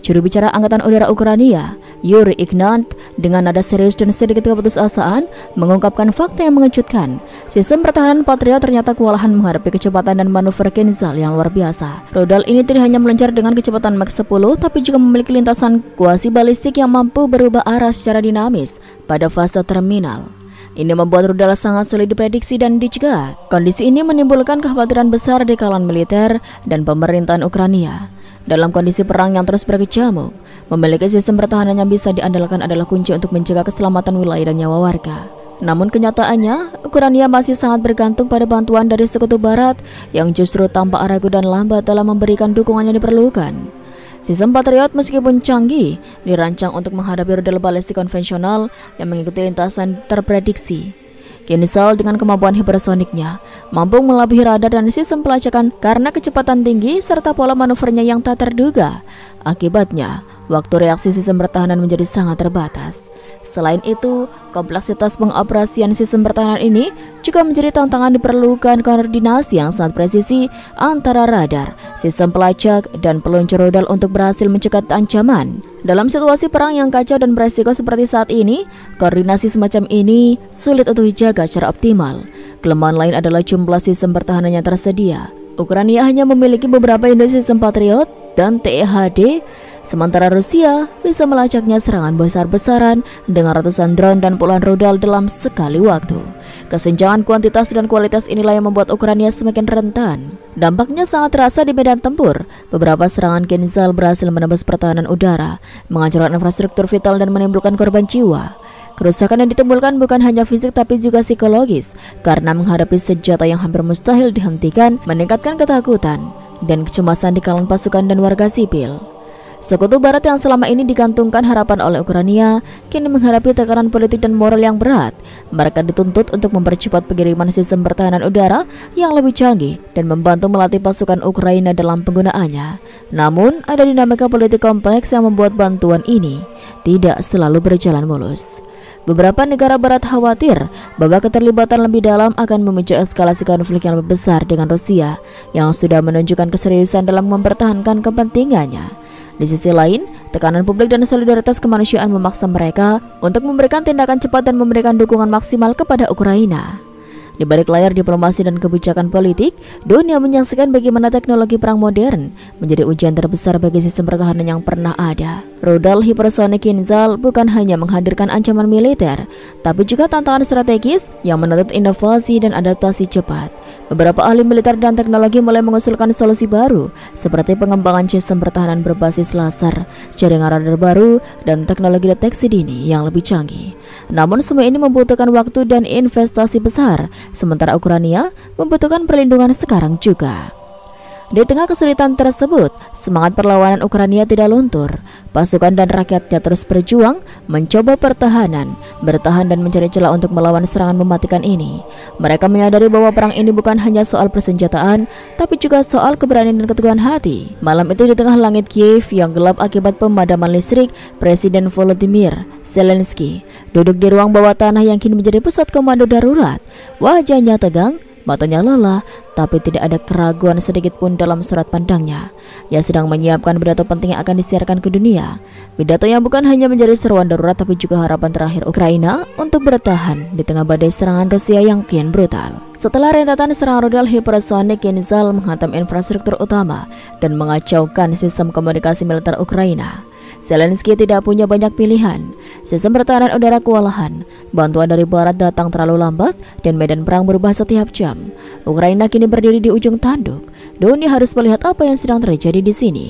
Juru bicara Angkatan Udara Ukraina, Yuri Ignat, dengan nada serius dan sedikit keputusasaan, mengungkapkan fakta yang mengejutkan. Sistem pertahanan Patriot ternyata kewalahan menghadapi kecepatan dan manuver Kinzhal yang luar biasa. Rudal ini tidak hanya meluncur dengan kecepatan Mach 10, tapi juga memiliki lintasan kuasi balistik yang mampu berubah arah secara dinamis pada fase terminal. Ini membuat rudal sangat sulit diprediksi dan dicegah. Kondisi ini menimbulkan kekhawatiran besar di kalangan militer dan pemerintahan Ukraina. Dalam kondisi perang yang terus berkecamuk, memiliki sistem pertahanan yang bisa diandalkan adalah kunci untuk menjaga keselamatan wilayah dan nyawa warga. Namun kenyataannya, Ukraina masih sangat bergantung pada bantuan dari sekutu Barat yang justru tampak ragu dan lambat dalam memberikan dukungan yang diperlukan. Sistem Patriot meskipun canggih, dirancang untuk menghadapi rudal balistik konvensional yang mengikuti lintasan terprediksi. Kinzhal dengan kemampuan hipersoniknya mampu melebihi radar dan sistem pelacakan karena kecepatan tinggi serta pola manuvernya yang tak terduga. Akibatnya, waktu reaksi sistem pertahanan menjadi sangat terbatas. Selain itu, kompleksitas pengoperasian sistem pertahanan ini juga menjadi tantangan. Diperlukan koordinasi yang sangat presisi antara radar, sistem pelacak, dan peluncur rudal untuk berhasil mencegat ancaman. Dalam situasi perang yang kacau dan beresiko seperti saat ini, koordinasi semacam ini sulit untuk dijaga secara optimal. Kelemahan lain adalah jumlah sistem pertahanan yang tersedia. Ukraina hanya memiliki beberapa unit sistem Patriot dan TEHD, sementara Rusia bisa melacaknya serangan besar-besaran dengan ratusan drone dan puluhan rudal dalam sekali waktu. Kesenjangan kuantitas dan kualitas inilah yang membuat Ukraina semakin rentan. Dampaknya sangat terasa di medan tempur. Beberapa serangan Kinzhal berhasil menembus pertahanan udara, menghancurkan infrastruktur vital dan menimbulkan korban jiwa. Kerusakan yang ditimbulkan bukan hanya fisik tapi juga psikologis, karena menghadapi senjata yang hampir mustahil dihentikan, meningkatkan ketakutan dan kecemasan di kalangan pasukan dan warga sipil. Sekutu Barat yang selama ini digantungkan harapan oleh Ukraina kini menghadapi tekanan politik dan moral yang berat. Mereka dituntut untuk mempercepat pengiriman sistem pertahanan udara yang lebih canggih dan membantu melatih pasukan Ukraina dalam penggunaannya. Namun, ada dinamika politik kompleks yang membuat bantuan ini tidak selalu berjalan mulus. Beberapa negara barat khawatir bahwa keterlibatan lebih dalam akan memicu eskalasi konflik yang lebih besar dengan Rusia yang sudah menunjukkan keseriusan dalam mempertahankan kepentingannya. Di sisi lain, tekanan publik dan solidaritas kemanusiaan memaksa mereka untuk memberikan tindakan cepat dan memberikan dukungan maksimal kepada Ukraina. Di balik layar diplomasi dan kebijakan politik, dunia menyaksikan bagaimana teknologi perang modern menjadi ujian terbesar bagi sistem pertahanan yang pernah ada. Rudal hipersonik Kinzhal bukan hanya menghadirkan ancaman militer, tapi juga tantangan strategis yang menuntut inovasi dan adaptasi cepat. Beberapa ahli militer dan teknologi mulai mengusulkan solusi baru, seperti pengembangan sistem pertahanan berbasis laser, jaringan radar baru, dan teknologi deteksi dini yang lebih canggih. Namun semua ini membutuhkan waktu dan investasi besar, sementara Ukraina membutuhkan perlindungan sekarang juga. Di tengah kesulitan tersebut, semangat perlawanan Ukraina tidak luntur. Pasukan dan rakyatnya terus berjuang, mencoba bertahan dan mencari celah untuk melawan serangan mematikan ini. Mereka menyadari bahwa perang ini bukan hanya soal persenjataan, tapi juga soal keberanian dan keteguhan hati. Malam itu di tengah langit Kiev yang gelap akibat pemadaman listrik, Presiden Volodymyr Zelensky duduk di ruang bawah tanah yang kini menjadi pusat komando darurat. Wajahnya tegang, matanya lelah, tapi tidak ada keraguan sedikit pun dalam surat pandangnya. Ia sedang menyiapkan pidato penting yang akan disiarkan ke dunia. Pidato yang bukan hanya menjadi seruan darurat, tapi juga harapan terakhir Ukraina untuk bertahan di tengah badai serangan Rusia yang kian brutal. Setelah rentetan serangan rudal hipersonik Kinzhal menghantam infrastruktur utama dan mengacaukan sistem komunikasi militer Ukraina, Zelensky tidak punya banyak pilihan. Sistem pertahanan udara kewalahan, bantuan dari barat datang terlalu lambat, dan medan perang berubah setiap jam. Ukraina kini berdiri di ujung tanduk. Dunia harus melihat apa yang sedang terjadi di sini,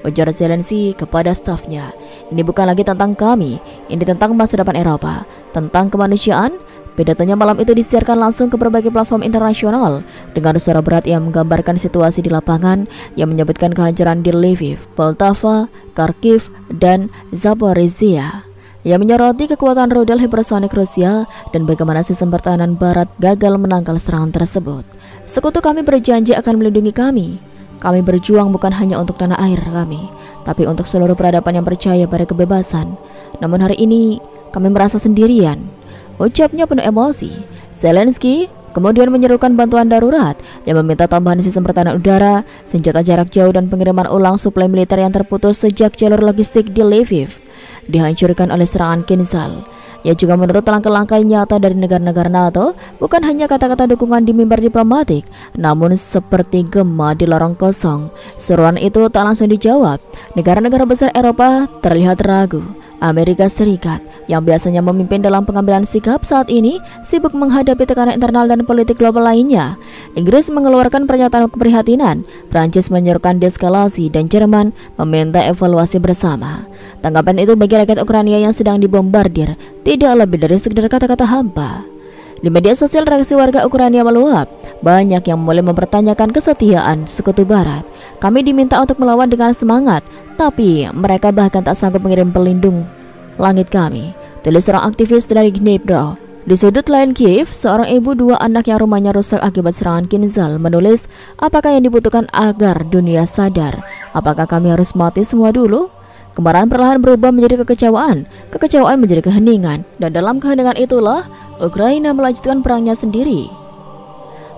ujar Zelensky kepada stafnya. Ini bukan lagi tentang kami, ini tentang masa depan Eropa, tentang kemanusiaan. Pidatonya malam itu disiarkan langsung ke berbagai platform internasional dengan suara berat yang menggambarkan situasi di lapangan yang menyebutkan kehancuran di Lviv, Poltava, Kharkiv, dan Zaporizhia. Yang menyoroti kekuatan rudal hipersonik Rusia dan bagaimana sistem pertahanan barat gagal menangkal serangan tersebut. Sekutu kami berjanji akan melindungi kami. Kami berjuang bukan hanya untuk tanah air kami, tapi untuk seluruh peradaban yang percaya pada kebebasan. Namun hari ini kami merasa sendirian, ucapnya penuh emosi. Zelensky kemudian menyerukan bantuan darurat yang meminta tambahan sistem pertahanan udara, senjata jarak jauh, dan pengiriman ulang suplai militer yang terputus sejak jalur logistik di Lviv dihancurkan oleh serangan Kinzhal. Ia juga menuntut langkah-langkah nyata dari negara-negara NATO, bukan hanya kata-kata dukungan di mimbar diplomatik, namun seperti gema di lorong kosong. Seruan itu tak langsung dijawab. Negara-negara besar Eropa terlihat ragu. Amerika Serikat yang biasanya memimpin dalam pengambilan sikap saat ini sibuk menghadapi tekanan internal dan politik global lainnya. Inggris mengeluarkan pernyataan keprihatinan, Prancis menyerukan deeskalasi, dan Jerman meminta evaluasi bersama. Tanggapan itu bagi rakyat Ukraina yang sedang dibombardir tidak lebih dari sekedar kata-kata hampa. Di media sosial reaksi warga Ukraina meluap. Banyak yang mulai mempertanyakan kesetiaan sekutu barat. Kami diminta untuk melawan dengan semangat, tapi mereka bahkan tak sanggup mengirim pelindung langit kami, tulis seorang aktivis dari Dnipro. Di sudut lain Kiev, seorang ibu 2 anak yang rumahnya rusak akibat serangan Kinzhal menulis, apakah yang dibutuhkan agar dunia sadar? Apakah kami harus mati semua dulu? Kemarahan perlahan berubah menjadi kekecewaan, kekecewaan menjadi keheningan, dan dalam keheningan itulah Ukraina melanjutkan perangnya sendiri.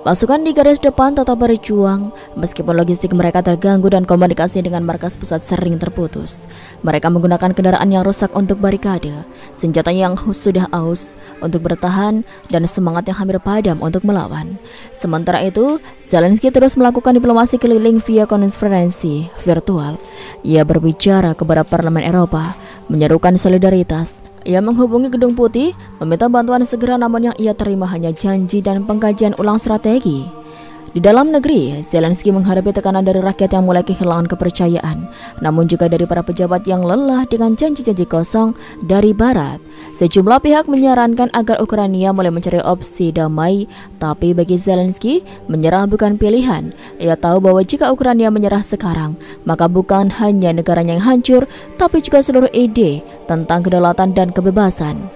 Pasukan di garis depan tetap berjuang meskipun logistik mereka terganggu dan komunikasi dengan markas pusat sering terputus. Mereka menggunakan kendaraan yang rusak untuk barikade, senjata yang sudah aus untuk bertahan, dan semangat yang hampir padam untuk melawan. Sementara itu, Zelensky terus melakukan diplomasi keliling via konferensi virtual. Ia berbicara kepada Parlemen Eropa, menyerukan solidaritas. Ia menghubungi Gedung Putih, meminta bantuan segera, namun yang ia terima hanya janji dan pengkajian ulang strategi. Di dalam negeri, Zelensky menghadapi tekanan dari rakyat yang mulai kehilangan kepercayaan, namun juga dari para pejabat yang lelah dengan janji-janji kosong dari Barat. Sejumlah pihak menyarankan agar Ukraina mulai mencari opsi damai, tapi bagi Zelensky, menyerah bukan pilihan. Ia tahu bahwa jika Ukraina menyerah sekarang, maka bukan hanya negaranya yang hancur, tapi juga seluruh ide tentang kedaulatan dan kebebasan.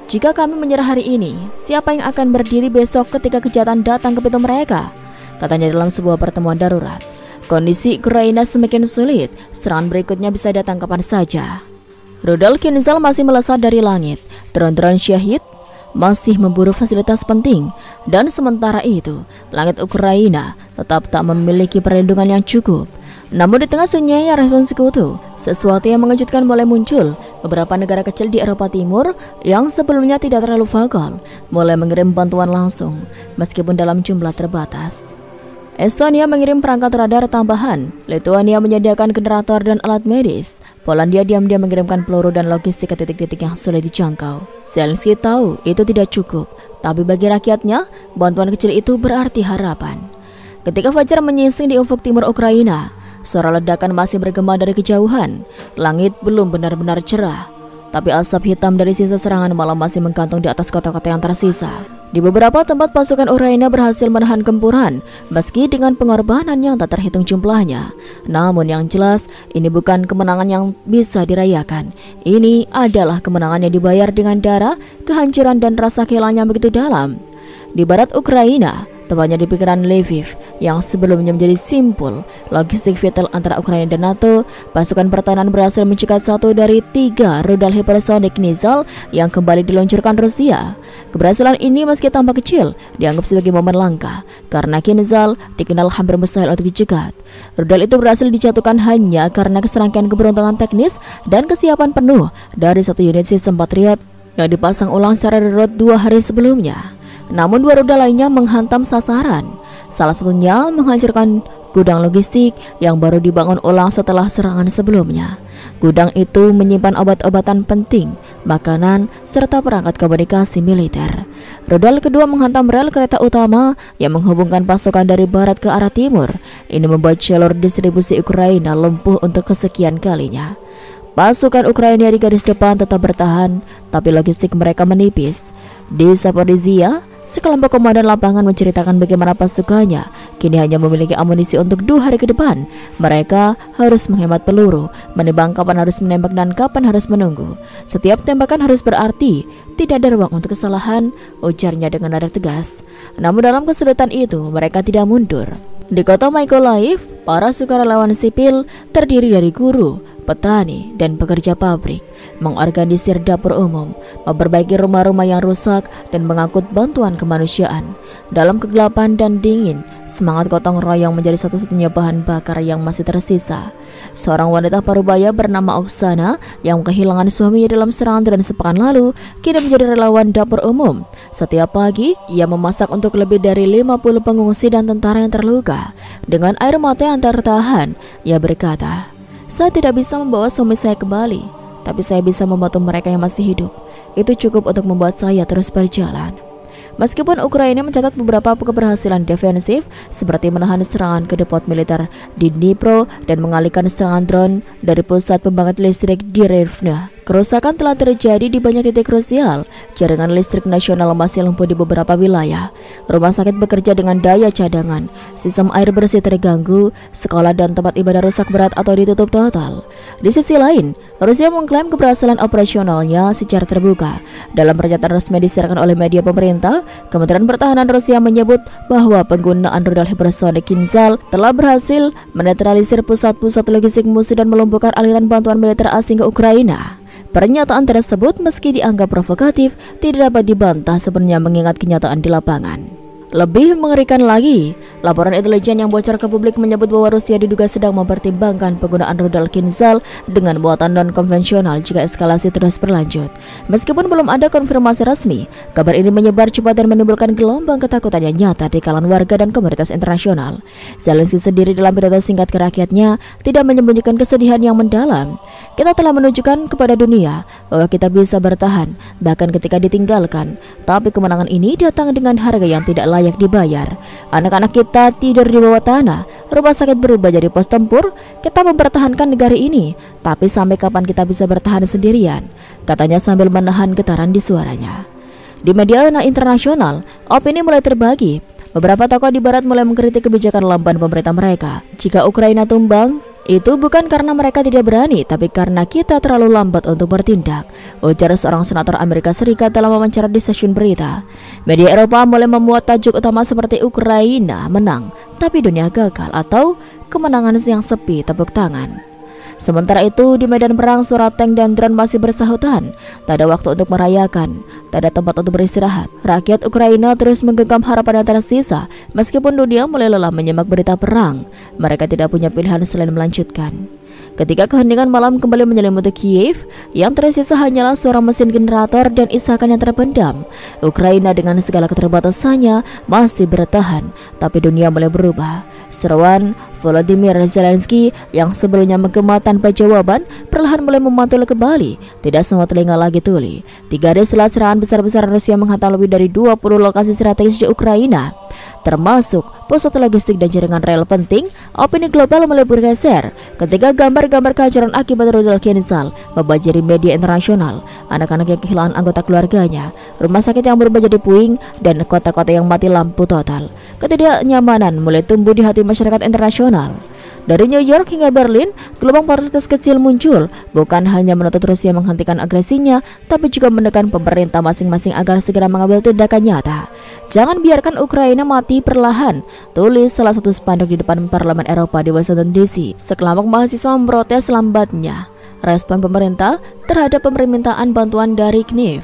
Jika kami menyerah hari ini, siapa yang akan berdiri besok ketika kejahatan datang ke pintu mereka? Katanya dalam sebuah pertemuan darurat. Kondisi Ukraina semakin sulit, serangan berikutnya bisa datang kapan saja. Rudal Kinzhal masih melesat dari langit, drone-drone Syahid masih memburu fasilitas penting, dan sementara itu, langit Ukraina tetap tak memiliki perlindungan yang cukup. Namun di tengah sunyinya respon sekutu, sesuatu yang mengejutkan mulai muncul. Beberapa negara kecil di Eropa Timur yang sebelumnya tidak terlalu vokal mulai mengirim bantuan langsung, meskipun dalam jumlah terbatas. Estonia mengirim perangkat radar tambahan, Lithuania menyediakan generator dan alat medis, Polandia diam-diam mengirimkan peluru dan logistik ke titik-titik yang sulit dijangkau. Zelensky tahu itu tidak cukup, tapi bagi rakyatnya, bantuan kecil itu berarti harapan. Ketika fajar menyingsing di ufuk timur Ukraina, suara ledakan masih bergema dari kejauhan. Langit belum benar-benar cerah, tapi asap hitam dari sisa serangan malam masih menggantung di atas kota-kota yang tersisa. Di beberapa tempat pasukan Ukraina berhasil menahan gempuran, meski dengan pengorbanan yang tak terhitung jumlahnya. Namun yang jelas, ini bukan kemenangan yang bisa dirayakan. Ini adalah kemenangan yang dibayar dengan darah, kehancuran dan rasa kehilangan yang begitu dalam. Di barat Ukraina, tepatnya di pikiran Lviv, yang sebelumnya menjadi simpul logistik vital antara Ukraina dan NATO, pasukan pertahanan berhasil mencegat 1 dari 3 rudal hipersonik Kinzhal yang kembali diluncurkan Rusia. Keberhasilan ini meski tampak kecil, dianggap sebagai momen langka, karena Kinzhal dikenal hampir mustahil untuk dicegat. Rudal itu berhasil dijatuhkan hanya karena keserangkaian keberuntungan teknis dan kesiapan penuh dari 1 unit sistem Patriot yang dipasang ulang secara darurat 2 hari sebelumnya. Namun 2 rudal lainnya menghantam sasaran. Salah satunya menghancurkan gudang logistik yang baru dibangun ulang setelah serangan sebelumnya. Gudang itu menyimpan obat-obatan penting, makanan, serta perangkat komunikasi militer. Rudal kedua menghantam rel kereta utama yang menghubungkan pasukan dari barat ke arah timur. Ini membuat jalur distribusi Ukraina lumpuh untuk kesekian kalinya. Pasukan Ukraina di garis depan tetap bertahan, tapi logistik mereka menipis. Di Zaporizhia, sekelompok komandan lapangan menceritakan bagaimana pasukannya kini hanya memiliki amunisi untuk 2 hari ke depan. Mereka harus menghemat peluru, menimbang kapan harus menembak dan kapan harus menunggu. Setiap tembakan harus berarti, tidak ada ruang untuk kesalahan, ujarnya dengan nada tegas. Namun dalam kesulitan itu, mereka tidak mundur. Di kota Mykolaiv, para sukarelawan sipil terdiri dari guru, petani, dan pekerja pabrik mengorganisir dapur umum, memperbaiki rumah-rumah yang rusak, dan mengangkut bantuan kemanusiaan. Dalam kegelapan dan dingin, semangat gotong royong menjadi satu-satunya bahan bakar yang masih tersisa. Seorang wanita parubaya bernama Oksana yang kehilangan suaminya dalam serangan dan sepekan lalu kini menjadi relawan dapur umum. Setiap pagi, ia memasak untuk lebih dari 50 pengungsi dan tentara yang terluka. Dengan air mata yang tertahan, ia berkata, "Saya tidak bisa membawa suami saya kembali, tapi saya bisa membantu mereka yang masih hidup. Itu cukup untuk membuat saya terus berjalan." Meskipun Ukraina mencatat beberapa keberhasilan defensif seperti menahan serangan ke depot militer di Dnipro dan mengalihkan serangan drone dari pusat pembangkit listrik di Rivne, Kerusakan telah terjadi di banyak titik krusial. Jaringan listrik nasional masih lumpuh di beberapa wilayah. Rumah sakit bekerja dengan daya cadangan. Sistem air bersih terganggu. Sekolah dan tempat ibadah rusak berat atau ditutup total. Di sisi lain, Rusia mengklaim keberhasilan operasionalnya secara terbuka. Dalam pernyataan resmi disiarkan oleh media pemerintah, Kementerian Pertahanan Rusia menyebut bahwa penggunaan rudal hipersonik Kinzhal telah berhasil menetralisir pusat-pusat logistik musuh dan melumpuhkan aliran bantuan militer asing ke Ukraina. Pernyataan tersebut meski dianggap provokatif, tidak dapat dibantah sebenarnya mengingat kenyataan di lapangan. Lebih mengerikan lagi, laporan intelijen yang bocor ke publik menyebut bahwa Rusia diduga sedang mempertimbangkan penggunaan rudal Kinzhal dengan muatan non-konvensional jika eskalasi terus berlanjut. Meskipun belum ada konfirmasi resmi, kabar ini menyebar cepat dan menimbulkan gelombang ketakutan yang nyata di kalangan warga dan komunitas internasional. Zelensky sendiri dalam pidato singkat ke rakyatnya tidak menyembunyikan kesedihan yang mendalam. Kita telah menunjukkan kepada dunia bahwa kita bisa bertahan, bahkan ketika ditinggalkan. Tapi kemenangan ini datang dengan harga yang tidak layak dibayar. Anak-anak kita tidur di bawah tanah, rumah sakit berubah jadi pos tempur. Kita mempertahankan negara ini, tapi sampai kapan kita bisa bertahan sendirian? Katanya sambil menahan getaran di suaranya. Di media internasional, opini mulai terbagi. Beberapa tokoh di barat mulai mengkritik kebijakan lamban pemerintah mereka. Jika Ukraina tumbang, itu bukan karena mereka tidak berani, tapi karena kita terlalu lambat untuk bertindak, ujar seorang senator Amerika Serikat dalam wawancara di stasiun berita. Media Eropa mulai memuat tajuk utama seperti Ukraina menang, tapi dunia gagal, atau kemenangan yang sepi tepuk tangan. Sementara itu, di medan perang suara tank dan drone masih bersahutan. Tak ada waktu untuk merayakan, tak ada tempat untuk beristirahat. Rakyat Ukraina terus menggenggam harapan yang tersisa. Meskipun dunia mulai lelah menyimak berita perang, mereka tidak punya pilihan selain melanjutkan. Ketika keheningan malam kembali menyelimuti Kiev, yang tersisa hanyalah suara mesin generator dan isakan yang terpendam. Ukraina dengan segala keterbatasannya masih bertahan, tapi dunia mulai berubah. Seruan Volodymyr Zelensky yang sebelumnya menggema tanpa jawaban perlahan mulai memantul kembali. Tidak semua telinga lagi tuli. 3 hari setelah serangan besar-besaran Rusia menghantam lebih dari 20 lokasi strategis di Ukraina, termasuk pusat logistik dan jaringan rel penting, opini global mulai bergeser ketika gambar-gambar kehancuran akibat rudal Kinzhal membanjiri media internasional. Anak-anak yang kehilangan anggota keluarganya, rumah sakit yang berubah jadi puing, dan kota-kota yang mati lampu total. Ketidaknyamanan mulai tumbuh di hati masyarakat internasional. Dari New York hingga Berlin, gelombang protes kecil muncul, bukan hanya menuntut Rusia menghentikan agresinya, tapi juga menekan pemerintah masing-masing agar segera mengambil tindakan nyata. Jangan biarkan Ukraina mati perlahan, tulis salah satu spanduk di depan Parlemen Eropa di Washington DC. Sekelompok mahasiswa memprotes lambatnya respon pemerintah terhadap permintaan bantuan dari Kiev.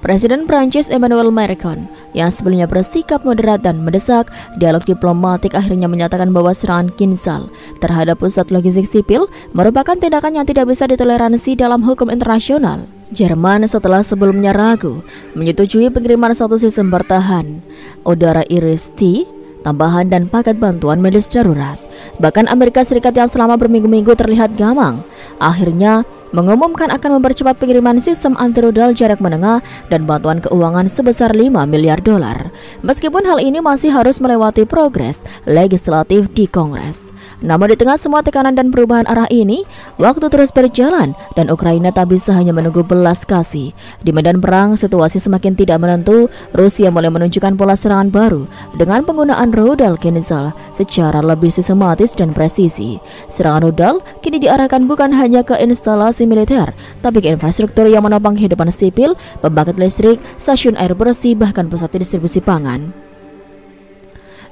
Presiden Prancis Emmanuel Macron yang sebelumnya bersikap moderat dan mendesak dialog diplomatik akhirnya menyatakan bahwa serangan Kinzhal terhadap pusat logistik sipil merupakan tindakan yang tidak bisa ditoleransi dalam hukum internasional. Jerman setelah sebelumnya ragu menyetujui pengiriman satu sistem bertahan udara Iris-T tambahan dan paket bantuan medis darurat. Bahkan Amerika Serikat yang selama berminggu-minggu terlihat gamang akhirnya mengumumkan akan mempercepat pengiriman sistem anti-rudal jarak menengah dan bantuan keuangan sebesar 5 miliar dolar. Meskipun hal ini masih harus melewati progres legislatif di Kongres. Namun di tengah semua tekanan dan perubahan arah ini, waktu terus berjalan dan Ukraina tak bisa hanya menunggu belas kasih. Di medan perang, situasi semakin tidak menentu. Rusia mulai menunjukkan pola serangan baru dengan penggunaan rudal Kinzhal secara lebih sistematis dan presisi. Serangan rudal kini diarahkan bukan hanya ke instalasi militer, tapi ke infrastruktur yang menopang kehidupan sipil, pembangkit listrik, stasiun air bersih, bahkan pusat distribusi pangan.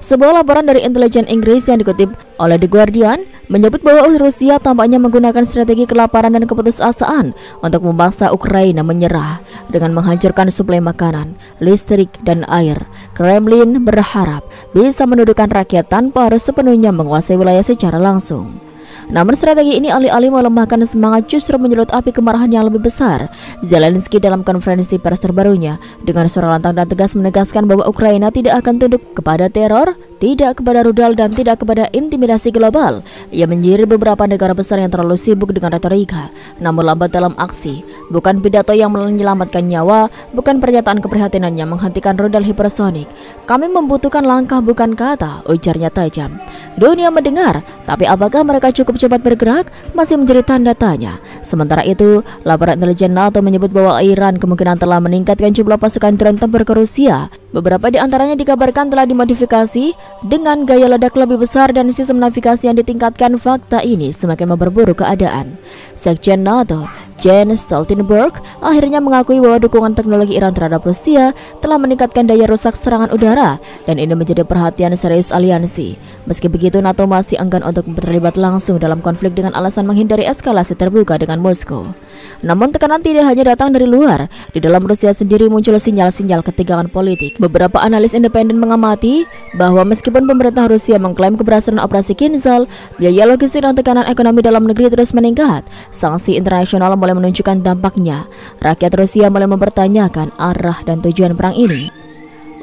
Sebuah laporan dari intelijen Inggris yang dikutip oleh The Guardian menyebut bahwa Rusia tampaknya menggunakan strategi kelaparan dan keputusasaan untuk memaksa Ukraina menyerah dengan menghancurkan suplai makanan, listrik, dan air. Kremlin berharap bisa menundukkan rakyat tanpa harus sepenuhnya menguasai wilayah secara langsung. Namun strategi ini alih-alih melemahkan semangat justru menyulut api kemarahan yang lebih besar. Zelensky dalam konferensi pers terbarunya dengan suara lantang dan tegas menegaskan bahwa Ukraina tidak akan tunduk kepada teror, tidak kepada rudal, dan tidak kepada intimidasi global. Ia menyindir beberapa negara besar yang terlalu sibuk dengan retorika, namun lambat dalam aksi. Bukan pidato yang menyelamatkan nyawa, bukan pernyataan keprihatinan yang menghentikan rudal hipersonik. Kami membutuhkan langkah bukan kata, ujarnya tajam. Dunia mendengar, tapi apakah mereka cukup cukup cepat bergerak masih menjadi tanda tanya. Sementara itu, laporan intelijen NATO menyebut bahwa Iran kemungkinan telah meningkatkan jumlah pasukan drone tempur ke Rusia. Beberapa di antaranya dikabarkan telah dimodifikasi dengan gaya ledak lebih besar dan sistem navigasi yang ditingkatkan. Fakta ini semakin memperburuk keadaan. Sekjen NATO Jens Stoltenberg akhirnya mengakui bahwa dukungan teknologi Iran terhadap Rusia telah meningkatkan daya rusak serangan udara dan ini menjadi perhatian serius aliansi. Meski begitu, NATO masih enggan untuk terlibat langsung dalam konflik dengan alasan menghindari eskalasi terbuka dengan Moskow. Namun tekanan tidak hanya datang dari luar. Di dalam Rusia sendiri muncul sinyal-sinyal ketegangan politik. Beberapa analis independen mengamati bahwa meskipun pemerintah Rusia mengklaim keberhasilan operasi Kinzhal, biaya logistik dan tekanan ekonomi dalam negeri terus meningkat. Sanksi internasional mulai menunjukkan dampaknya. Rakyat Rusia mulai mempertanyakan arah dan tujuan perang ini.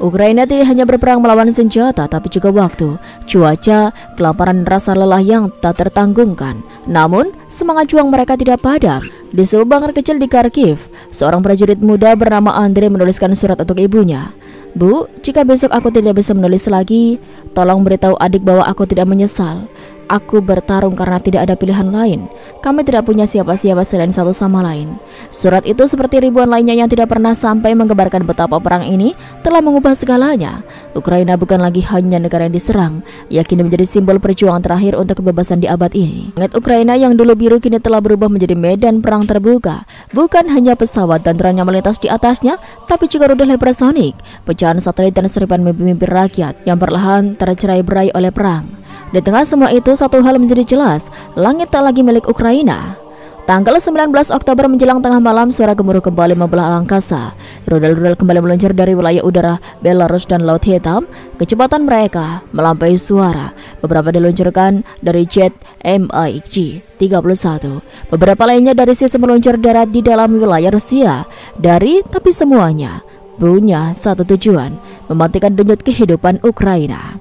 Ukraina tidak hanya berperang melawan senjata, tapi juga waktu, cuaca, kelaparan, rasa lelah yang tak tertanggungkan. Namun, semangat juang mereka tidak padam. Di sebuah bunker kecil di Kharkiv, seorang prajurit muda bernama Andre menuliskan surat untuk ibunya. "Bu, jika besok aku tidak bisa menulis lagi, tolong beritahu adik bahwa aku tidak menyesal. Aku bertarung karena tidak ada pilihan lain. Kami tidak punya siapa-siapa selain satu sama lain." Surat itu seperti ribuan lainnya yang tidak pernah sampai menggambarkan betapa perang ini telah mengubah segalanya. Ukraina bukan lagi hanya negara yang diserang, ia kini menjadi simbol perjuangan terakhir untuk kebebasan di abad ini. Langit Ukraina yang dulu biru kini telah berubah menjadi medan perang terbuka. Bukan hanya pesawat dan drone yang melintas di atasnya, tapi juga rudal hypersonic, pecahan satelit dan seribuan mimpi-mimpi rakyat yang perlahan tercerai-berai oleh perang. Di tengah semua itu, satu hal menjadi jelas, langit tak lagi milik Ukraina. Tanggal 19 Oktober menjelang tengah malam, suara gemuruh kembali membelah angkasa. Rudal-rudal kembali meluncur dari wilayah udara Belarus dan Laut Hitam. Kecepatan mereka melampaui suara. Beberapa diluncurkan dari jet MiG-31. Beberapa lainnya dari sistem meluncur darat di dalam wilayah Rusia. Tapi semuanya punya satu tujuan, mematikan denyut kehidupan Ukraina.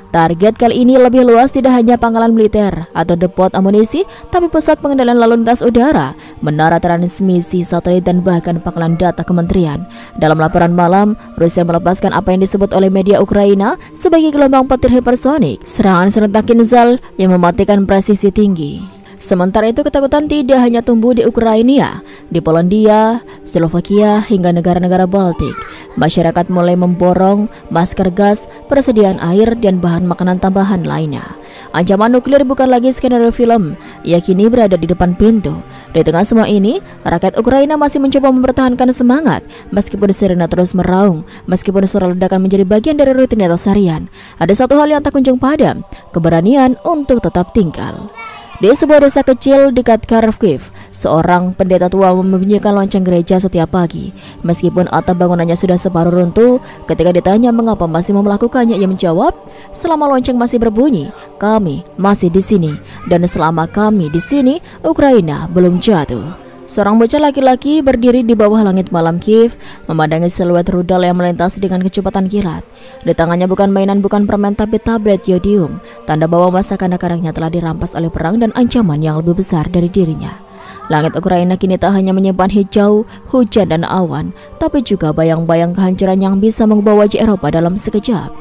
Target kali ini lebih luas, tidak hanya pangkalan militer atau depot amunisi, tapi pusat pengendalian lalu lintas udara, menara transmisi satelit, dan bahkan pangkalan data kementerian. Dalam laporan malam, Rusia melepaskan apa yang disebut oleh media Ukraina sebagai gelombang petir hipersonik, serangan serentak Kinzhal yang mematikan presisi tinggi. Sementara itu, ketakutan tidak hanya tumbuh di Ukraina, di Polandia, Slovakia, hingga negara-negara Baltik. Masyarakat mulai memborong masker gas, persediaan air, dan bahan makanan tambahan lainnya. Ancaman nuklir bukan lagi skenario film, ia kini berada di depan pintu. Di tengah semua ini, rakyat Ukraina masih mencoba mempertahankan semangat, meskipun sirena terus meraung, meskipun suara ledakan menjadi bagian dari rutinitas harian. Ada satu hal yang tak kunjung padam, keberanian untuk tetap tinggal. Di sebuah desa kecil dekat Kharkiv, seorang pendeta tua membunyikan lonceng gereja setiap pagi. Meskipun atap bangunannya sudah separuh runtuh, ketika ditanya mengapa masih melakukannya, ia menjawab, "Selama lonceng masih berbunyi, kami masih di sini, dan selama kami di sini, Ukraina belum jatuh." Seorang bocah laki-laki berdiri di bawah langit malam Kiev, memandangi siluet rudal yang melintas dengan kecepatan kilat. Di tangannya bukan mainan, bukan permen, tapi tablet yodium, tanda bahwa masa kanak-kanaknya telah dirampas oleh perang dan ancaman yang lebih besar dari dirinya. Langit Ukraina kini tak hanya menyimpan hijau, hujan, dan awan, tapi juga bayang-bayang kehancuran yang bisa mengubah wajah Eropa dalam sekejap.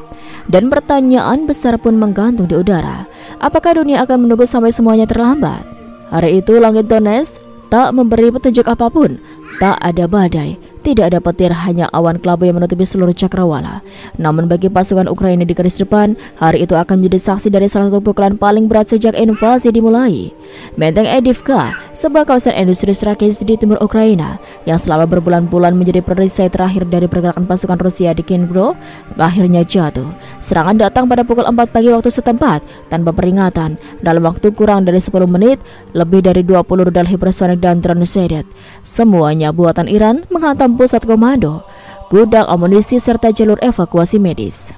Dan pertanyaan besar pun menggantung di udara. Apakah dunia akan menunggu sampai semuanya terlambat? Hari itu langit Donetsk tak memberi petunjuk apapun. Tak ada badai, tidak ada petir, hanya awan kelabu yang menutupi seluruh cakrawala. Namun bagi pasukan Ukraina di garis depan, hari itu akan menjadi saksi dari salah satu pukulan paling berat sejak invasi dimulai. Benteng Avdiivka, sebuah kawasan industri strategis di timur Ukraina yang selama berbulan-bulan menjadi perisai terakhir dari pergerakan pasukan Rusia di Dnipro, akhirnya jatuh. Serangan datang pada pukul 4 pagi waktu setempat tanpa peringatan. Dalam waktu kurang dari 10 menit, lebih dari 20 rudal hipersonik dan drone sedet, semuanya buatan Iran, menghantam pusat komando, gudang amunisi, serta jalur evakuasi medis.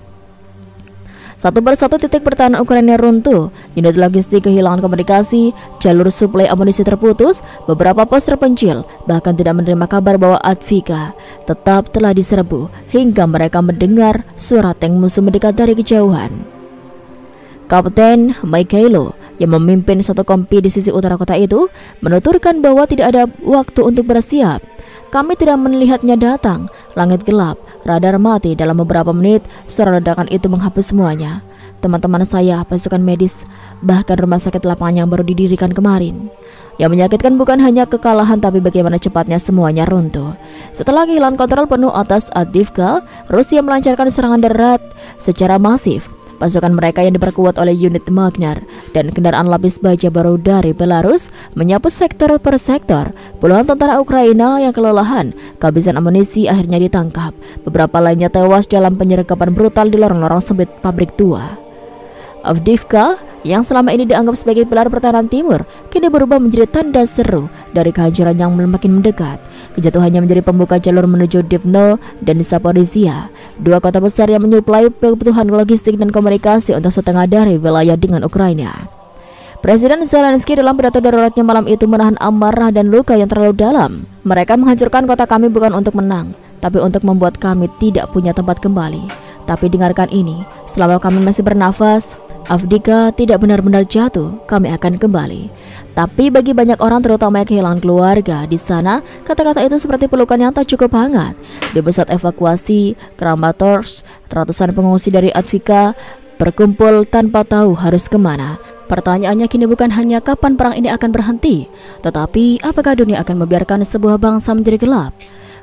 Satu persatu titik pertahanan Ukraina runtuh, unit logistik kehilangan komunikasi, jalur suplai amunisi terputus, beberapa pos terpencil, bahkan tidak menerima kabar bahwa Avdiivka tetap telah diserbu hingga mereka mendengar suara tank musuh mendekat dari kejauhan. Kapten Mikhailo yang memimpin satu kompi di sisi utara kota itu menuturkan bahwa tidak ada waktu untuk bersiap. Kami tidak melihatnya datang, langit gelap, radar mati. Dalam beberapa menit, suara ledakan itu menghapus semuanya. teman-teman saya, pasukan medis, bahkan rumah sakit lapangan yang baru didirikan kemarin. Yang menyakitkan bukan hanya kekalahan, tapi bagaimana cepatnya semuanya runtuh. Setelah kehilangan kontrol penuh atas Avdiivka, Rusia melancarkan serangan darat secara masif. Pasukan mereka yang diperkuat oleh unit Magnar dan kendaraan lapis baja baru dari Belarus menyapu sektor per sektor. Puluhan tentara Ukraina yang kelelahan, kehabisan amunisi akhirnya ditangkap. Beberapa lainnya tewas dalam penyergapan brutal di lorong-lorong sempit pabrik tua. Avdiivka yang selama ini dianggap sebagai pilar pertahanan timur kini berubah menjadi tanda seru dari kehancuran yang makin mendekat. Kejatuhannya menjadi pembuka jalur menuju Dnipro dan Zaporizhia, dua kota besar yang menyuplai kebutuhan logistik dan komunikasi untuk setengah dari wilayah dengan Ukraina. Presiden Zelensky dalam pidato daruratnya malam itu menahan amarah dan luka yang terlalu dalam. Mereka menghancurkan kota kami bukan untuk menang, tapi untuk membuat kami tidak punya tempat kembali. Tapi dengarkan ini, selama kami masih bernafas, Avdiivka tidak benar-benar jatuh, kami akan kembali. Tapi bagi banyak orang, terutama yang kehilangan keluarga di sana, kata-kata itu seperti pelukan yang tak cukup hangat. Di pusat evakuasi Kramatorsk, ratusan pengungsi dari Avdiivka berkumpul tanpa tahu harus kemana. Pertanyaannya kini bukan hanya kapan perang ini akan berhenti, tetapi apakah dunia akan membiarkan sebuah bangsa menjadi gelap?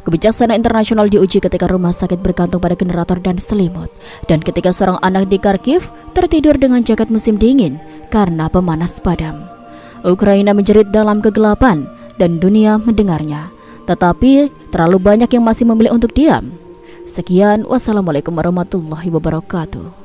Kebijaksanaan internasional diuji ketika rumah sakit bergantung pada generator dan selimut, dan ketika seorang anak di Kharkiv tertidur dengan jaket musim dingin karena pemanas padam. Ukraina menjerit dalam kegelapan dan dunia mendengarnya, tetapi terlalu banyak yang masih memilih untuk diam. Sekian, wassalamualaikum warahmatullahi wabarakatuh.